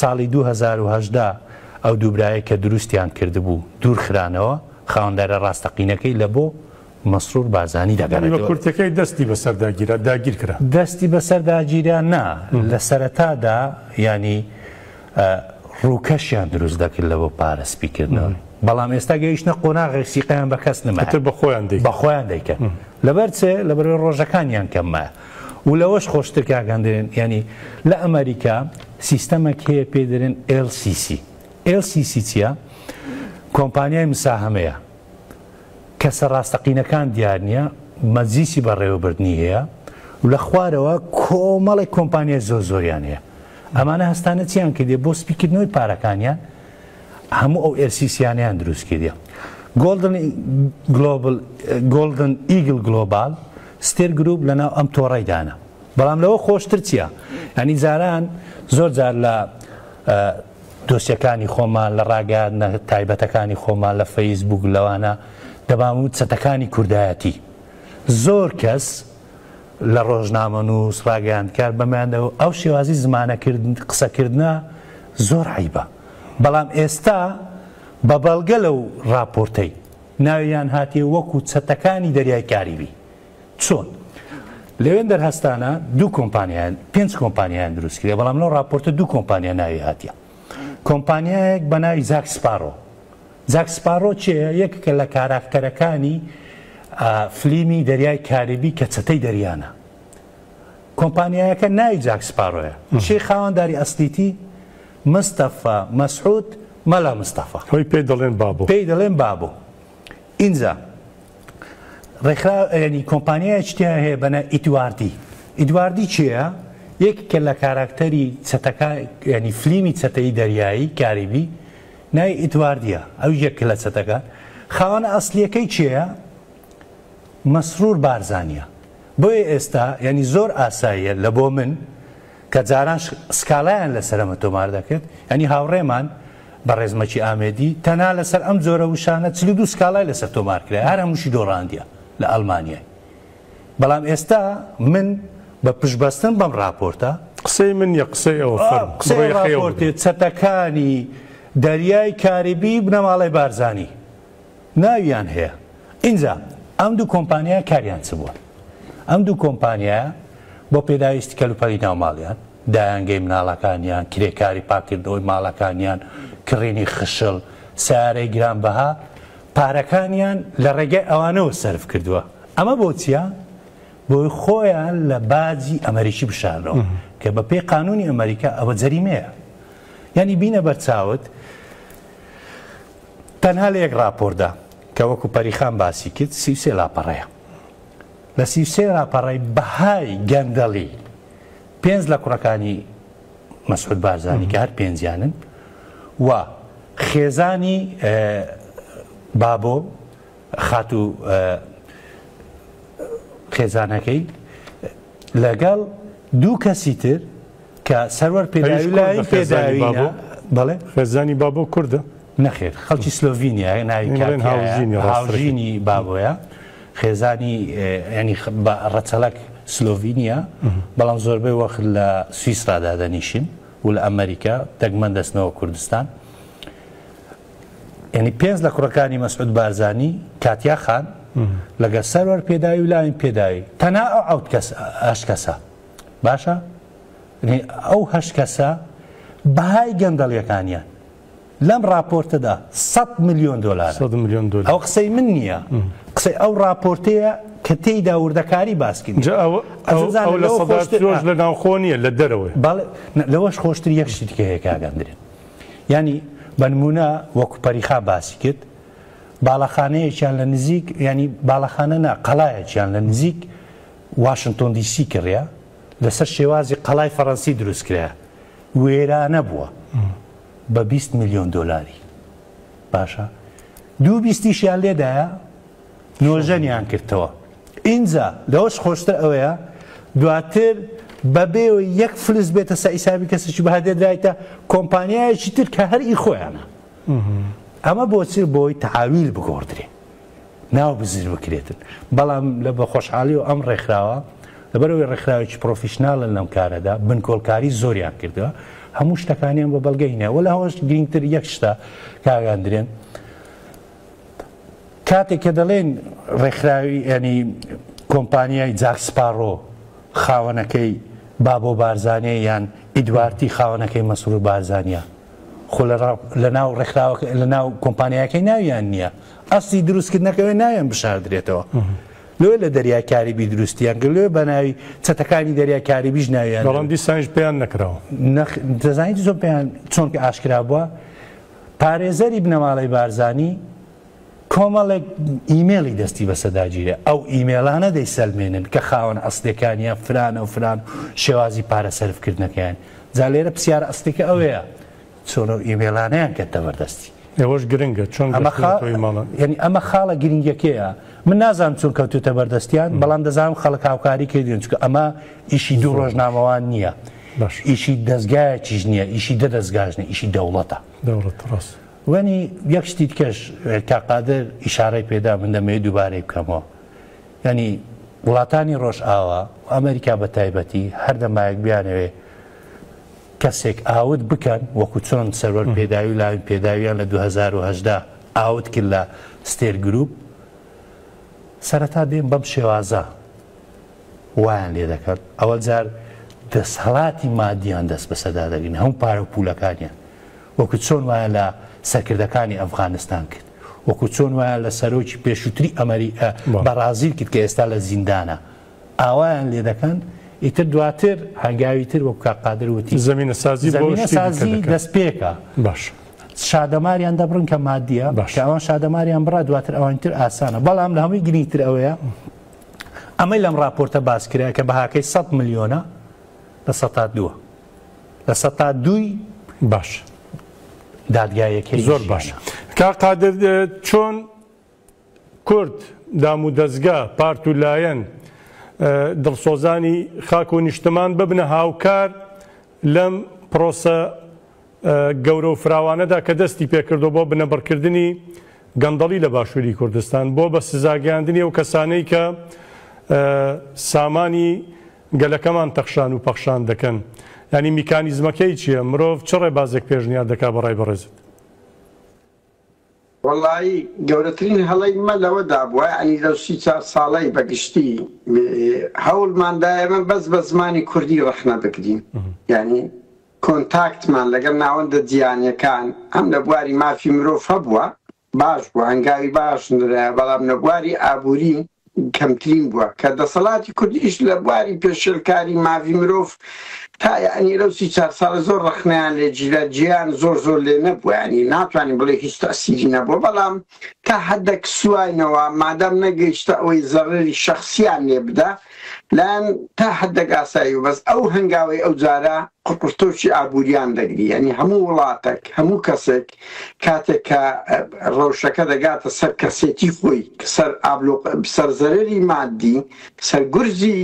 ساڵی 2010 ئەو دووبرایە کە دروستیان کردبوو دوورخرانەوە خاوەندارە ڕاستەقینەکەی لە بۆ مەسرور بارزانی دەگەڕێتەوە کورتەکەی دەستی بەسەر داگیر کرا دەستی بەسەر داگیران نا لە سەرەتادا ینی ڕووکەشیان دروست دەکرد لە بۆ پارەسپیکردنەوە بەڵام ئێستا گەیشتە قۆناغی سیقیان بە کەس نەمە بەخۆیان دەیکەن لەبەر چێ لەبەر ڕۆژەکانیان کەممە و لەوەش خۆشتر کاگەندرێن ینی لە ئەمریکا سیستەمێک هەیە پێ دەرێن LCC چیە؟ کۆمپانیای مساهەمەیە کەسە ڕاستەقینەکان دیار نییە مەجلیسی بەڕێوەبردنی هەیە و لە خوارەوە کۆمەڵی کۆمپانیای زۆریان هەیە ئەمانە هەستانە چیان کردێ بۆ سپیکردنەوەی پارەکانیان هەموو ئەو LCCیانیان دروست کردێ گۆڵدن ئیگل گلۆبال ستێر گروپ لەناو ئەم تۆڕەیدانە بەڵام لەوە خۆشتر چییە؟ ینی جاران زۆر جار لە دۆسیەکانی خۆمان لە ڕاگەیاندنە تایبەتەکانی خۆمان لە فەیسبوک لەوانە دەباموت چەتەکانی کوردایەتی زۆر کەس لە ڕۆژنامە نووس ڕاگەیاندکار بەمایاندەوە ئەو شێوازی زمانەکردن قسەکردنە زۆر عیبە بەڵام ئێستا بە بەڵگە لەو راپۆرتەی ناویان هاتی وەکو چەتەکانی دەریای کاریبی چۆن لەوێن دەرهەستانە دوو کۆمپانیایان 5 کۆمپانیایان دروست کرێ بەڵام لەو راپۆرتە دوو کۆمپانیا ناوی هاتیە کۆمپانیایەک بە ناوی زاک سپارۆ چێە یەکێکە لە کاراکتەرەکانی فلیمی دەریای کاریبی کە چەتەی دەریانە کۆمپانیایەکە ناوی زاک سپارۆیە شێ خاوەنداری ئەسلیتی مستەفا مەسعود مەلا مستەفا هۆی پێی دەڵێن بابۆ اینجا ڕێکخراوە کۆمپانیای شتیان هەیە بەنە ئیدواردی چییە؟ یەکێکە لە کاراکتەری ینی فلیمی چەتەی دەریایی کاریبی ناوی ئیدواردیە ئەو یەک لە چەتەکە خاوەنە ئەسلیەکەی چییە؟ مەسرور بارزانیە بۆیە ئێستا ینی زۆر ئاساییە لە بۆ من کە جاران سکاڵایان لەسەرمە تۆمار دەکرد ینی هاوڕێمان بە ڕێزمەکی ئامێدی تەنها لەسەر ئەم جۆرە وشانە 42 سکاڵای لەسەر تۆمار کرا هەر هەمووشی دۆڕاندیە لە ئەڵمانیای بەڵام ئێستا من بە پشتبەستن بەم راپۆرتە قسەی من یە قسەی ئەوە راپۆرتێ چەتەکانی دەریای کاریبی بنەماڵی بارزانی ناویان هەیە اینجا ئەم دوو کۆمپانیا کاریان چ بووە ئەم دوو کۆمپانیا بۆ پێداویستی کەلوپەلی ناوماڵیان دایانگەی مناڵەکانیان کرێکاری پاکردنەوەی ماڵەکانیان کڕینی خشل سیارەی گرانبەها پارەکانیان لە ڕێگەی ئەوانەوە سەرف کردووە ئەمە بۆ چیە؟ بۆی خۆیان لە باجی ئەمریکی بشارنەوە کە بە پێی قانونی ئەمریکا ئەوە جەریمەیە ینی بینە بەرچاوت تەنها لە یەک راپۆردا کە وەکو پەریخان باسی کرد 33 لاپەڕەیە لە 33 لاپەڕەی بەهای گەندەڵی 5 لە کوڕەکانی مەسعود بارزانی کە هەر 5یانن و خێزانی بابۆ خاتو خێزانەکەی لەگەڵ دوو کەسی تر کە سەروەر پێداوی لای پێداوینە بەڵێ خێزانی بابۆ کوردە نەخێر خەڵکی سلۆڤینیا ناوی هاوژینی بابۆیە خێزانی ینی بە ڕەچەڵک سلۆڤینیا بەڵام زۆربەی وەخت لە سویسرادا دەنیشن و لە ئەمریکا دەگمەن دەستنەوە کوردستان ینی 5 لە کوڕەکانی مەسعود بارزانی کاتیا خان لەگە سەروەر پێداوی و لاوین پێداوی تەنها ئەو هەشت کەسە باشە ئەو هەشت کەسە بەهای گەندەڵیەکانیان لەم راپۆرتەدا 100 ملیۆن دۆلار ئەو قسەی من نییە قسەی ئەو راپۆرتەیە کە تێیدا وردەکاری باسکرد لە ناوخۆ نیە لە دەرەوەی لەوەش خۆشتر یەک شتێکە هەیە کاگەندرێن ینی بە نمونە وەکو پەریخا باسی کرد باڵەخانەیەکیان لە نزیک ینی باڵەخانە نا قەڵایەکیان لە نزیک واشنگتۆن دیسی کڕیا لەسەر شێوازی قەڵای فەڕەنسی دروست کرا وێرانە بووە بە 20 ملیۆن دۆلاری باشە دوو بیستیشیان لێدایە نۆژەنیان کردەوە اینجا لەوەش خۆشتر ئەوەیە دواتر بەبێەوە یەک فلس بێتە سەئیسابی کەسێکی بەهادێدرایتە کۆمپانیایەکی تر کە هەر ئی خۆیانە ئەمە بۆچی بۆی تەعاویل بگۆڕدرێ ناو بزیر بکرێتن بەڵام لە بە خۆشحالی و ئەم ڕێکخراوە لەبەرەوەی ڕێکخراوێکی پرۆفیشناڵن لەم کارەدا بنکۆڵکاری زۆریان کردووە هەموو شتەکانیان بە بەڵگەینەوە وە لە هەوەش گرنگتر یەک شتە کاگاندرێن کاتێک کە دەڵێن ڕێکخراوی ینی کۆمپانیای جاک سپارۆ خاوەنەکەی بابۆ بارزانیە یان ئیدواردی خاوەنەکەی مەسرور بارزانیە خۆ لە ناو ڕێکخراوەکە لە ناو کۆمپانیاکەی ناویان نییە ئەستی دروستکردنەکەوێ ناویان بشاردرێتەوە لێ لە دەریای کاریبی دروستیان کرد لێ بە ناوی چەتەکانی دەریای کاریبیش ناویان بەڵام دیسانش پێیان نەکراوە دەزانیت زۆر پێیان چۆن کە ئاشکرا بووە پارێزەری بنەماڵی بارزانی کۆمەڵێک ئیمێڵی دەستی بەسەداگیرێ ئەو ئیمێڵانە دەیسەلمێنن کە خاوەن ئەسلەکانیان فرانە و فران شێوازی پارە سەرفکردنەکەیان جا لێرە پرسیارە ئەسلەکە ئەوەیە چۆن ئیمێڵانەیان کە تەبەردەستی ئێوەش گرنگە چۆن ینی ئەمە خاڵە گرنگەکەیە من نازانم چۆن کەوتوتە بەردەستیان بەڵام دەزانم خەڵک هاوکاری کردین چکە ئەمە ئیشی دوو ڕۆژنامەوان نییە ئیشی دەستگایەکیش نییە، ئیشی دەستگاژنی، ئیشی دەوڵەتە. ڕاست وەنی یەک شتی کەش تاقادر ئیشارەی پێدا من دەمەوێت دووبارەی بکەمەوە. ینی وڵاتانی ڕۆژئاوا ئەمریکا بە تایبەتی هەر دەمایەک بیانەوێ کەسێک ئاوت بکەن وەکو چۆن سەرۆر پێداوی لاوین پێداویان لە 2010 ئاوت کرد لە ستێر گروپ سەرەتا دێن بەم شێوازە وایان لێ دەکەن ئەوە جار دەسەڵاتی مادیان دەست بەسەدا دەگرن هەموو پارە و پولەکانیان وەکو چۆن وایە لە سەرکردەکانی ئەفغانستان کرد وەکو چۆن وایە لە سەرۆکی پێشووتری بەرازیل کرد کە ئێستا لە زیندانە ئاوایان لێ دەکەن ئیتر دواتر هەنگاویتر وەکو کاقادر وتی زمینە سازی دەست پێکە باش شادەماریان دەبڕن کە مادیە کە ئەوان شادەماریان بڕا دواتر ئەوانتر ئاسانە بەڵام لە هەمووی گرنگتر ئەوەیە ئەمەی لەم راپۆرتە باس کرا کە بەهاکەی 100 ملیۆنە لە 102 لە 102 باش دادگایەکەی زۆر باش کاقادر چۆن کورد دام و دەستگا پارت و لایەن دڵسۆزانی خاک و نیشتمان ببنە هاوکار لەم پرۆسە گەورە و فراوانەدا کە دەستی پێکردو بۆ بنەبڕکردنی گەندەڵی لە باشووری کوردستان بۆ بە سزاگەاندنی ئەو کەسانەی کە سامانی گەلەکەمان تەخشان و پەخشان دەکەن ینی میکانیزمەکەی چییە مرۆڤ چ ڕێبازێک پێشنیار دەکا بەڕای بەڕێزت وەڵی گەورەترین هەڵەی مە لەوەدا بووە ئەنی لەو 34 ساڵەی بەگشتی هەوڵماندایەمە بەس بە زمانی کوردی ڕەخنە بکرین ینی کۆنتاکتمان لەگەڵ ناوەندە جیهانیەکان ئەم لە بواری مافی مرۆڤ هەبووە باش بووە هەنگاوی باش بەڵام لە بواری ئابووری کەمترین بووە کە دەسەڵاتی کوردیش لە بواری پێشێلکاری مافی مرۆڤ تا یعنی لەو 34 ساڵە زۆر ڕەخنەیان لێ جیان زۆر لێ نەبووە ینی ناتوانین بڵێ هیچ تەسیری نەبووە بەڵام تا حەدەک سوایەوە مادەم نەگەیشتە ئەوەی زەڕەری شەخسیان لێ بدە لەن تا حەدەک ئاسایی و بەس ئەو هەنگاوی ئەو جارە قورتۆشی ئابووریان دەگری ینی هەموو وڵاتێک هەموو کەسێک کاتێک کە ڕەوشەکە دەگاتە سەر کەسێتی خۆی سەر سەرزەرەری مادی سەرگورزی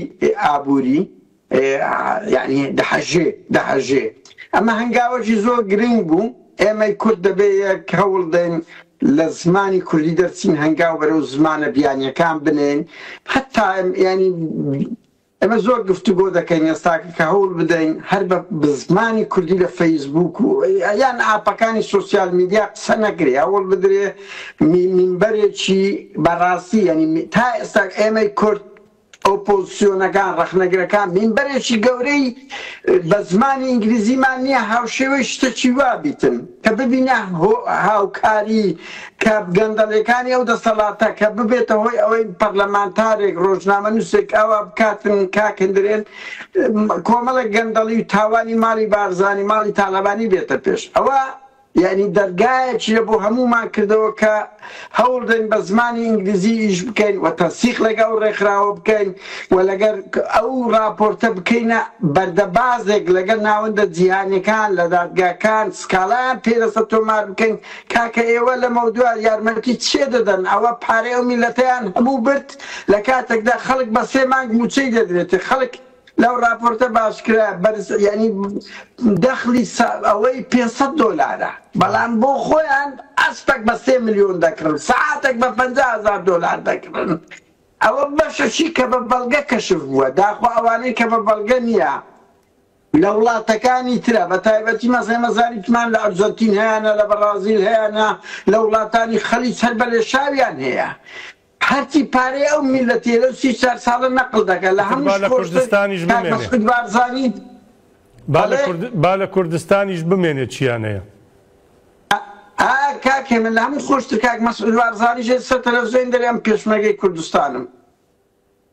ئابووری یعنی دەهەژێ ئەمە هەنگاوەشی زۆر گرنگ بوو ئێمەی کورد دەبێ یەک هەوڵ دەین لە زمانی کوردی دەرچین هەنگاو بەرەو زمانە بیانیەکان بنێن حتا ینی ئەمە زۆر گفتوگۆ دەکەین ئێستاکە کە هەوڵ بدەین هەر بە زمانی کوردی لە فەیسبوک و یان ئاپەکانی سۆسیال میدیا قسە نەکرێ هەوڵ بدرێ مینبەرێکی بەڕاستی ینی تا ئێستا ئێمەی کورد ئۆپۆزیسیۆنەکان ڕەخنەگرەکان مینبەرێکی گەورەی بە زمانی ئینگلیزیمان نییە هاوشێوەی شتێکی وابیتن کە ببینە هاوکاری کە گەندەڵەکانی ئەو دەسەڵاتە کە ببێتە هۆی ئەوەی پەرلەمانتارێک ڕۆژنامە نووسێک ئەوە بکاتن کاکندرێن کۆمەڵێک گەندەڵی و تاوانی ماڵی بارزانی ماڵی تاالبانی بێتە پێش ئەوە یعنی دەرگایەکی بۆ هەمومان کردەوە کە هەوڵ دەین بە زمانی ئینگلیزی ئیش بکەین و تەسیق لەگەڵ ڕێکخراوە بکەین و لەگەر ئەو راپۆرتە بکەینە بەردەبازێک لەگەڵ ناوەندە جیهانیەکان لە دادگاکان سکاڵایان پێدەستە تۆمار بکەین کاکە ئێوە لە مەودووە یارمەتی چێ دەدەن ئەوە پارەی و میلەتەیان هەموو برد لە کاتێکدا خەڵک بە 3 مانگ موچەی دەدرێتێ خەڵک لەو راپۆرتە باشکرا ینی دەخلی ئەوەی $500 بەڵام بۆ خۆیان ئەسپێک بە 3 ملیۆن دەکردن ساعتێک بە $50,000 دەکردن ئەوە بەشەشی کە بە بەڵگە کەشف بووە داخوا ئەوانەی کە بە بەڵگە نییە لە وڵاتەکانی ترە بە تایبەتی مەزاریتمان لە ئەرجەنتین هەیەە لە بەرازیل هەیەە لە وڵاتانی خەلیج هەر بە لێشاویان هەیە هەرچی پارەی ئەو میلەتی لەو 34 ساڵە نەقڵ دەکەن لە هەموو کوردستانیش بارزانی با لە کوردستانیش بمێنێت چیانەیە کاکێ من لە هەموو خۆشتر کاک مەسعود بارزانیش سەر تەلەڤیزیۆن دەریان پێشمەرگەی کوردستانم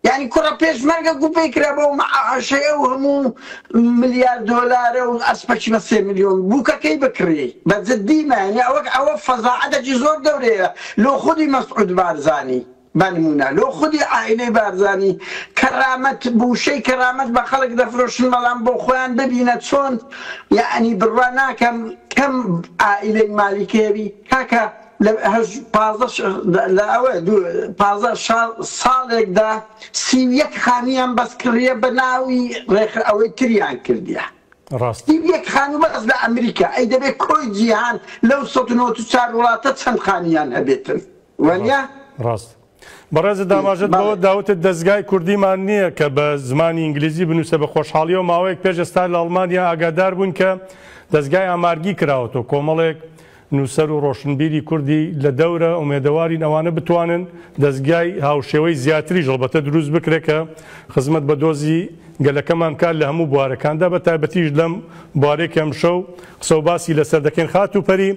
یعنی کوڕە پێشمەرگە گوپەی کرا بۆ معاشەیە و هەموو $1,000,000 و ئەسپەکی بە 3 ملیۆن بووکەکەی بکڕی بە جددیمە یعنی ئەوە فەزاعەتێکی زۆر گەورەیە لۆ خودی مەسعود بارزانی بنمونە لۆ خودی عائیلەی بارزانی کەرامەت بوشەی کەرامەت بە خەڵک دەفرۆشن بەڵام بۆ خۆیان ببینە چۆن یعنی بڕوا ناکەم کەم عائیلەی مالیکێوی کاکە لە 15 ساڵێکدا 31 خانیان بەس کڕیە بە ناوی ئەوەی تریان کردیە یەک خان و بەس لە ئەمریکا ئەی دەبێت کۆی جیهان لەو 194 وڵاتە چەند خانیان هەبێتن وەنیا ڕاست بەڕێزە داماژت بەوە داوتت دەستگای کوردیمان نییە کە بە زمانی ئینگلیزی بنووسە بە خۆشحاڵی و ماوەیەک پێش ئێستا لە ئەڵمانیا ئاگادار بوون کە دەستگای ئامارگی کراوەتەوە کۆمەڵێک نووسەر و ڕۆشنبیری کوردی لە دەورە ئومێدەوارین ئەوانە بتوانن دەستگای هاوشێوەی زیاتری ژەڵبەتە دروست بکرێت کە خزمەت بە دۆزی گەلەکەمان کار لە هەموو بوارەکاندا بە تایبەتیش لەم بوارێک ئەمشە و قسە و باسی لەسەر دەکەین خات و پەری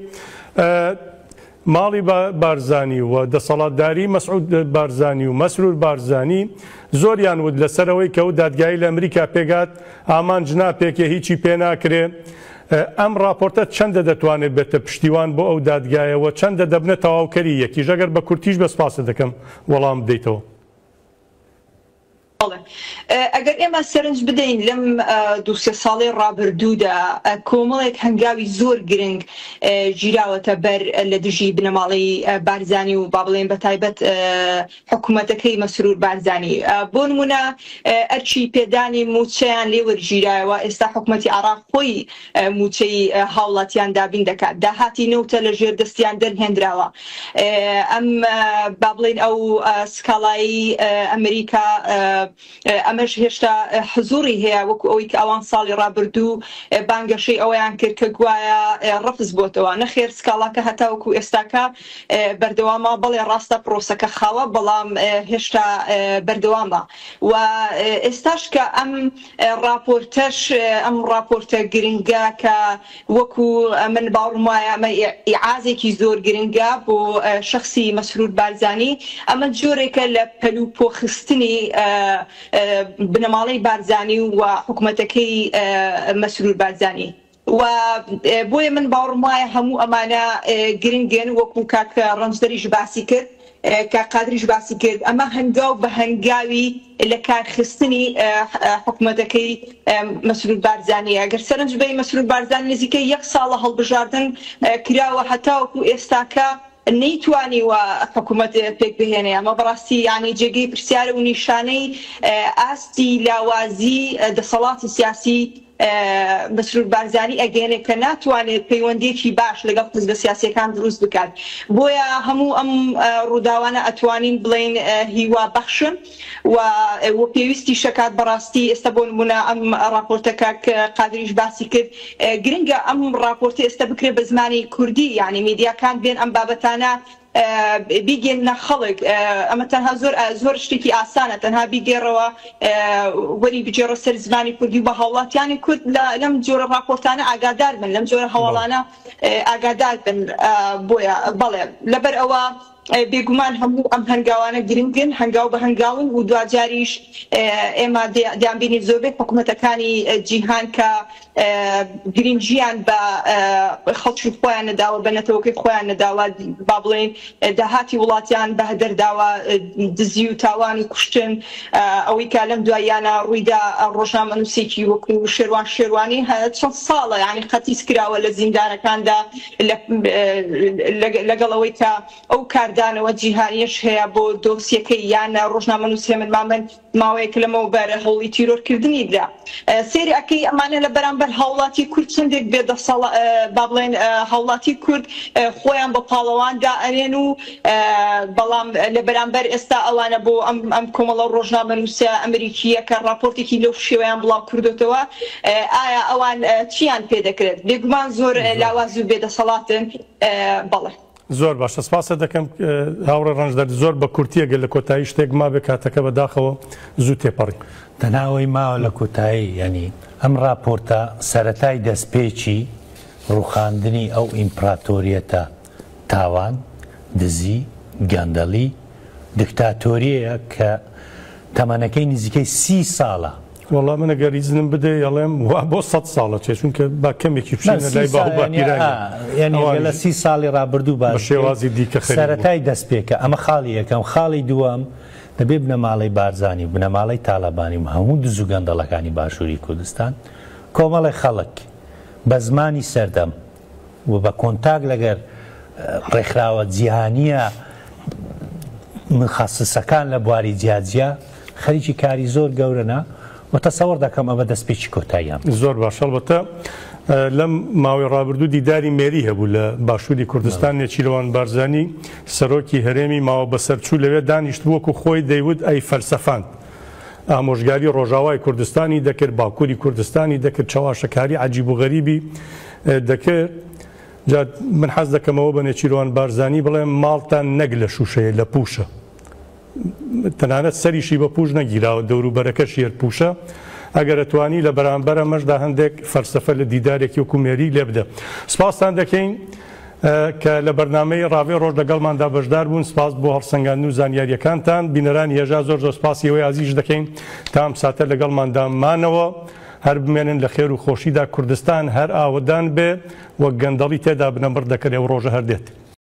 ماڵی بارزانی و دەسەڵاتداری مەسعود بارزانی و مەسرور بارزانی زۆریان ود لەسەرەوەی کە و دادگایی لە ئەمریکا پێگات ئامانج ناپێکێ هیچی پێ ناکرێ ئەم راپۆرتە چەندە دەتوانێت بێتە پشتیوان بۆ ئەو دادگایەوە چەندە دەبنە تەواوکەری یەکیش ئەگەر بە کورتیش بە سپاسە دەکەم وەڵام بدەیتەوە ئەگەر ئێمە سەرنج بدەین لەم دوسێ ساڵی ڕابردوودا کۆمەڵێک هەنگاوی زۆر گرنگ گیراوەتە بەر لە دژی بنەماڵی بارزانی و با بڵێن بە تایبەت حکوومەتەکەی مەسرور بارزانی بۆ نمونە ئەرچی پێدانی موچەیان لێ وەرگیرایەوە ئێستا حکوومەتی عێراق خۆی موچەی هاوڵاتیان دابین دەکات داهاتی نەوتە لە ژێر دەستیان دەرهێنراوە ئەم با بڵێن ئەو سکاڵایی ئەمریکا ئەمەش هێشتا حزوری هەیە وەکو ئەوەی کە ئەوان ساڵی ڕابردوو بانگەشەی ئەوەیان کرد کە گوایە ڕفز بۆتەوە نەخێر سکاڵاکە هەتا وەکو ئێستاکە بەردەوامە بەڵێ ڕاستە پرۆسەکە خاوە بەڵام هێشتا بەردەوامە و ئێستاش کە ئەم راپۆرتەش ئەم راپۆرتە گرنگە کە وەکو من باوەڕم وایە ئەمە ئیعازێکی زۆر گرنگە بۆ شەخسی مەسرور بارزانی ئەمە جۆرێکە لە پەلوپۆخستنی بنەماڵەی بارزانی و حکوومەتەکەی مەسرور بارزانی و بۆیە من باوەڕم وایە هەموو ئەمانە گرنگن وەکو کاکە ڕەنجدەریش باسی کرد کە قادریش باسی کرد ئەمە هەنگاو بە هەنگاوی لە کارخستنی حکوومەتەکەی مەسرور بارزانی ئەگەر سەرنج بەی مەسرور بارزانی نزیکەی 1 ساڵە هەڵبژاردن کراوە هەتا وەکو ئێستاکە نەیتوانی و حکوومەت پێک بهێنێ ئەمە بەڕاستی یعنی جێگەی پرسیارە و نیشانەی ئاستی لاوازی دەسەڵاتی سیاسی مەسرور بارزانی ئەگەێنێ کە ناتوانێت پەیوەندێکی باش لەگەڵ حزبە سیاسیەکان دروست بکات بۆیە هەموو ئەم ڕووداوانە ئەتوانین بڵێن هیوا بەخشن و پێویستی شەکات بەڕاستی ئێستا بۆ نمونە ئەم راپۆرتەکە کە قادریش باسی کرد گرنگە ئەم راپۆرتە ئێستا بکرێت بە زمانی کوردی یعنی میدیاکان بێن ئەم بابەتانە بیگەێنە خەڵک ئەمە تەنها زۆر شتێکی ئاسانە تەنها بیگەڕەوە وەری بجێڕە سەر زمانی کوردی بە هاوڵاتیانی کورد لەم جۆرە راپۆرتانە ئاگادار بن لەم جۆرە هەواڵانە ئاگادار بن بۆیە بەڵێ لەبەر ئەوە بێگومان هەموو ئەم هەنگاوانە گرنگن هەنگاو بە هەنگاون و دوجاریش ئێمە دەیانبینی زۆربەی حکوومەتەکانی جیهان کە گرنگیان بە خەڵکی خۆیان نەداوە بە نەتەوەکەی خۆیان نەداوە با بڵێن داهاتی وڵاتیان بە هەدەرداوە دزی و تاوان و کوشتن ئەوەی کە لەم دواییانە ڕوویدا ڕۆژنامەنووسێکی وەکو شێروانی چەند ساڵە یعنی قەتیس کراوە لە زیندانەکاندا لەگەڵەوەی کە ئەو کاردانەوە جیهانیش هەیە بۆ دۆسیەکەی یانە ڕۆژنامەنووسی من مامن ماوەیەک لەمەوە بەرە هەوڵی تیرۆرکردنی دا سێری ئەەکەی ئەمانە لە بەرامبەر هاوڵاتی کورد چندێک بێ با بڵێن هاوڵاتی کورد خۆیان بە پاڵەواندا ئەرێن و بەڵام لە بەرامبەر ئێستا ئەوانە بۆ ئەم کۆمەڵە ڕۆژنامەنووسە ئەمریکیە کە راپۆرتێکی لەو شێوەیان بڵاو کردوتەوە ئایا ئەوان چیان پێ دەکرێت بێگومان زۆر لاواز و بێدەسەڵاتن بەڵێ زۆر باشە سپاسە دەکەم هاوڕێ ڕەنجدەر زۆر بە کورتیەگە لە کۆتایی شتێک ما بێ کاتەکە بەداخەوە زوو تێپەڕی تەناوەی ماوە لە کۆتایی ینی ئەم راپۆرتە سەرەتای دەستپێکی ڕوخاندنی ئەو ئیمپراتۆریەتە تاوان دزی گەندەڵی دیکتاتۆریەیە کە تەمەنەکەی نزیکەی 30 ساڵە وەڵام منە گەریزنم بدە یاڵێم وا بۆ 100 ساڵە چێ چونکە با کەمێکی بشینە لای باهوبەکیرانی لە 30 ساڵی ڕابردوو بە شێوازی دیکە سەرەتای دەستپێکە ئەمە خاڵی یەکەم خاڵی دووەم دەبێ بنەماڵەی بارزانی و بنەماڵەی تاالبانی و هەموو دز و گەندەڵەکانی باشووری کوردستان کۆمەڵی خەڵک بە زمانی سەردەم و بە کۆنتاک لەگەر ڕێکخراوە جیهانیە مخەسسەکان لە بواری جیاجیا خەریکی کاری زۆر گەورەنە و تەسەوەڕ دەکەم ئەمە دەستپێکی کۆتاییان زۆر باش ئەڵبەتە لەم ماوەی ڕابردوو دیداری مێری هەبوو لە باشووری کوردستان نێچیروان بارزانی سەرۆکی هەرێمی ماوە بەسەرچوو لەوێ دانیشت وەکو خۆی دەیوت ئەی فەلسەفاند ئامۆژگاری ڕۆژاوای کوردستانی دەکرد باکووری کوردستانی دەکرد چاواشەکاری عەجیب و غەریبی دەکرد من حەز دەکەمەوە بە نێچیروان بارزانی بڵێم ماڵتان نەک لە شوشەیە لە پوشە تەنانەت سەریشی بە پوش نەگیراوە دەوروبەرەکە شێر پوشە ئەگەر ئەتوانی لە بەرامبەرە مەشدا هەندێک فەلسەفە لە دیدارێکی وەکو مێری لێ بدە سپاسان دەکەین کە لە بەرنامەی ڕاوێ ڕۆژ لەگەڵماندا بەشدار بوون سپاس بۆ هەڵسەنگاندن و زانیاریەکانتان بینەرانی هێژا زۆر زۆر سپاسی ئەوەی عەزیز دەکەین تام ساتە لەگەڵماندا مانەوە هەر بمێنن لە خێر و خۆشیدا کوردستان هەر ئاوەدان بێ وەک گەندەڵی تێدا بنەبڕ دەکرێ و ڕۆژە هەردێت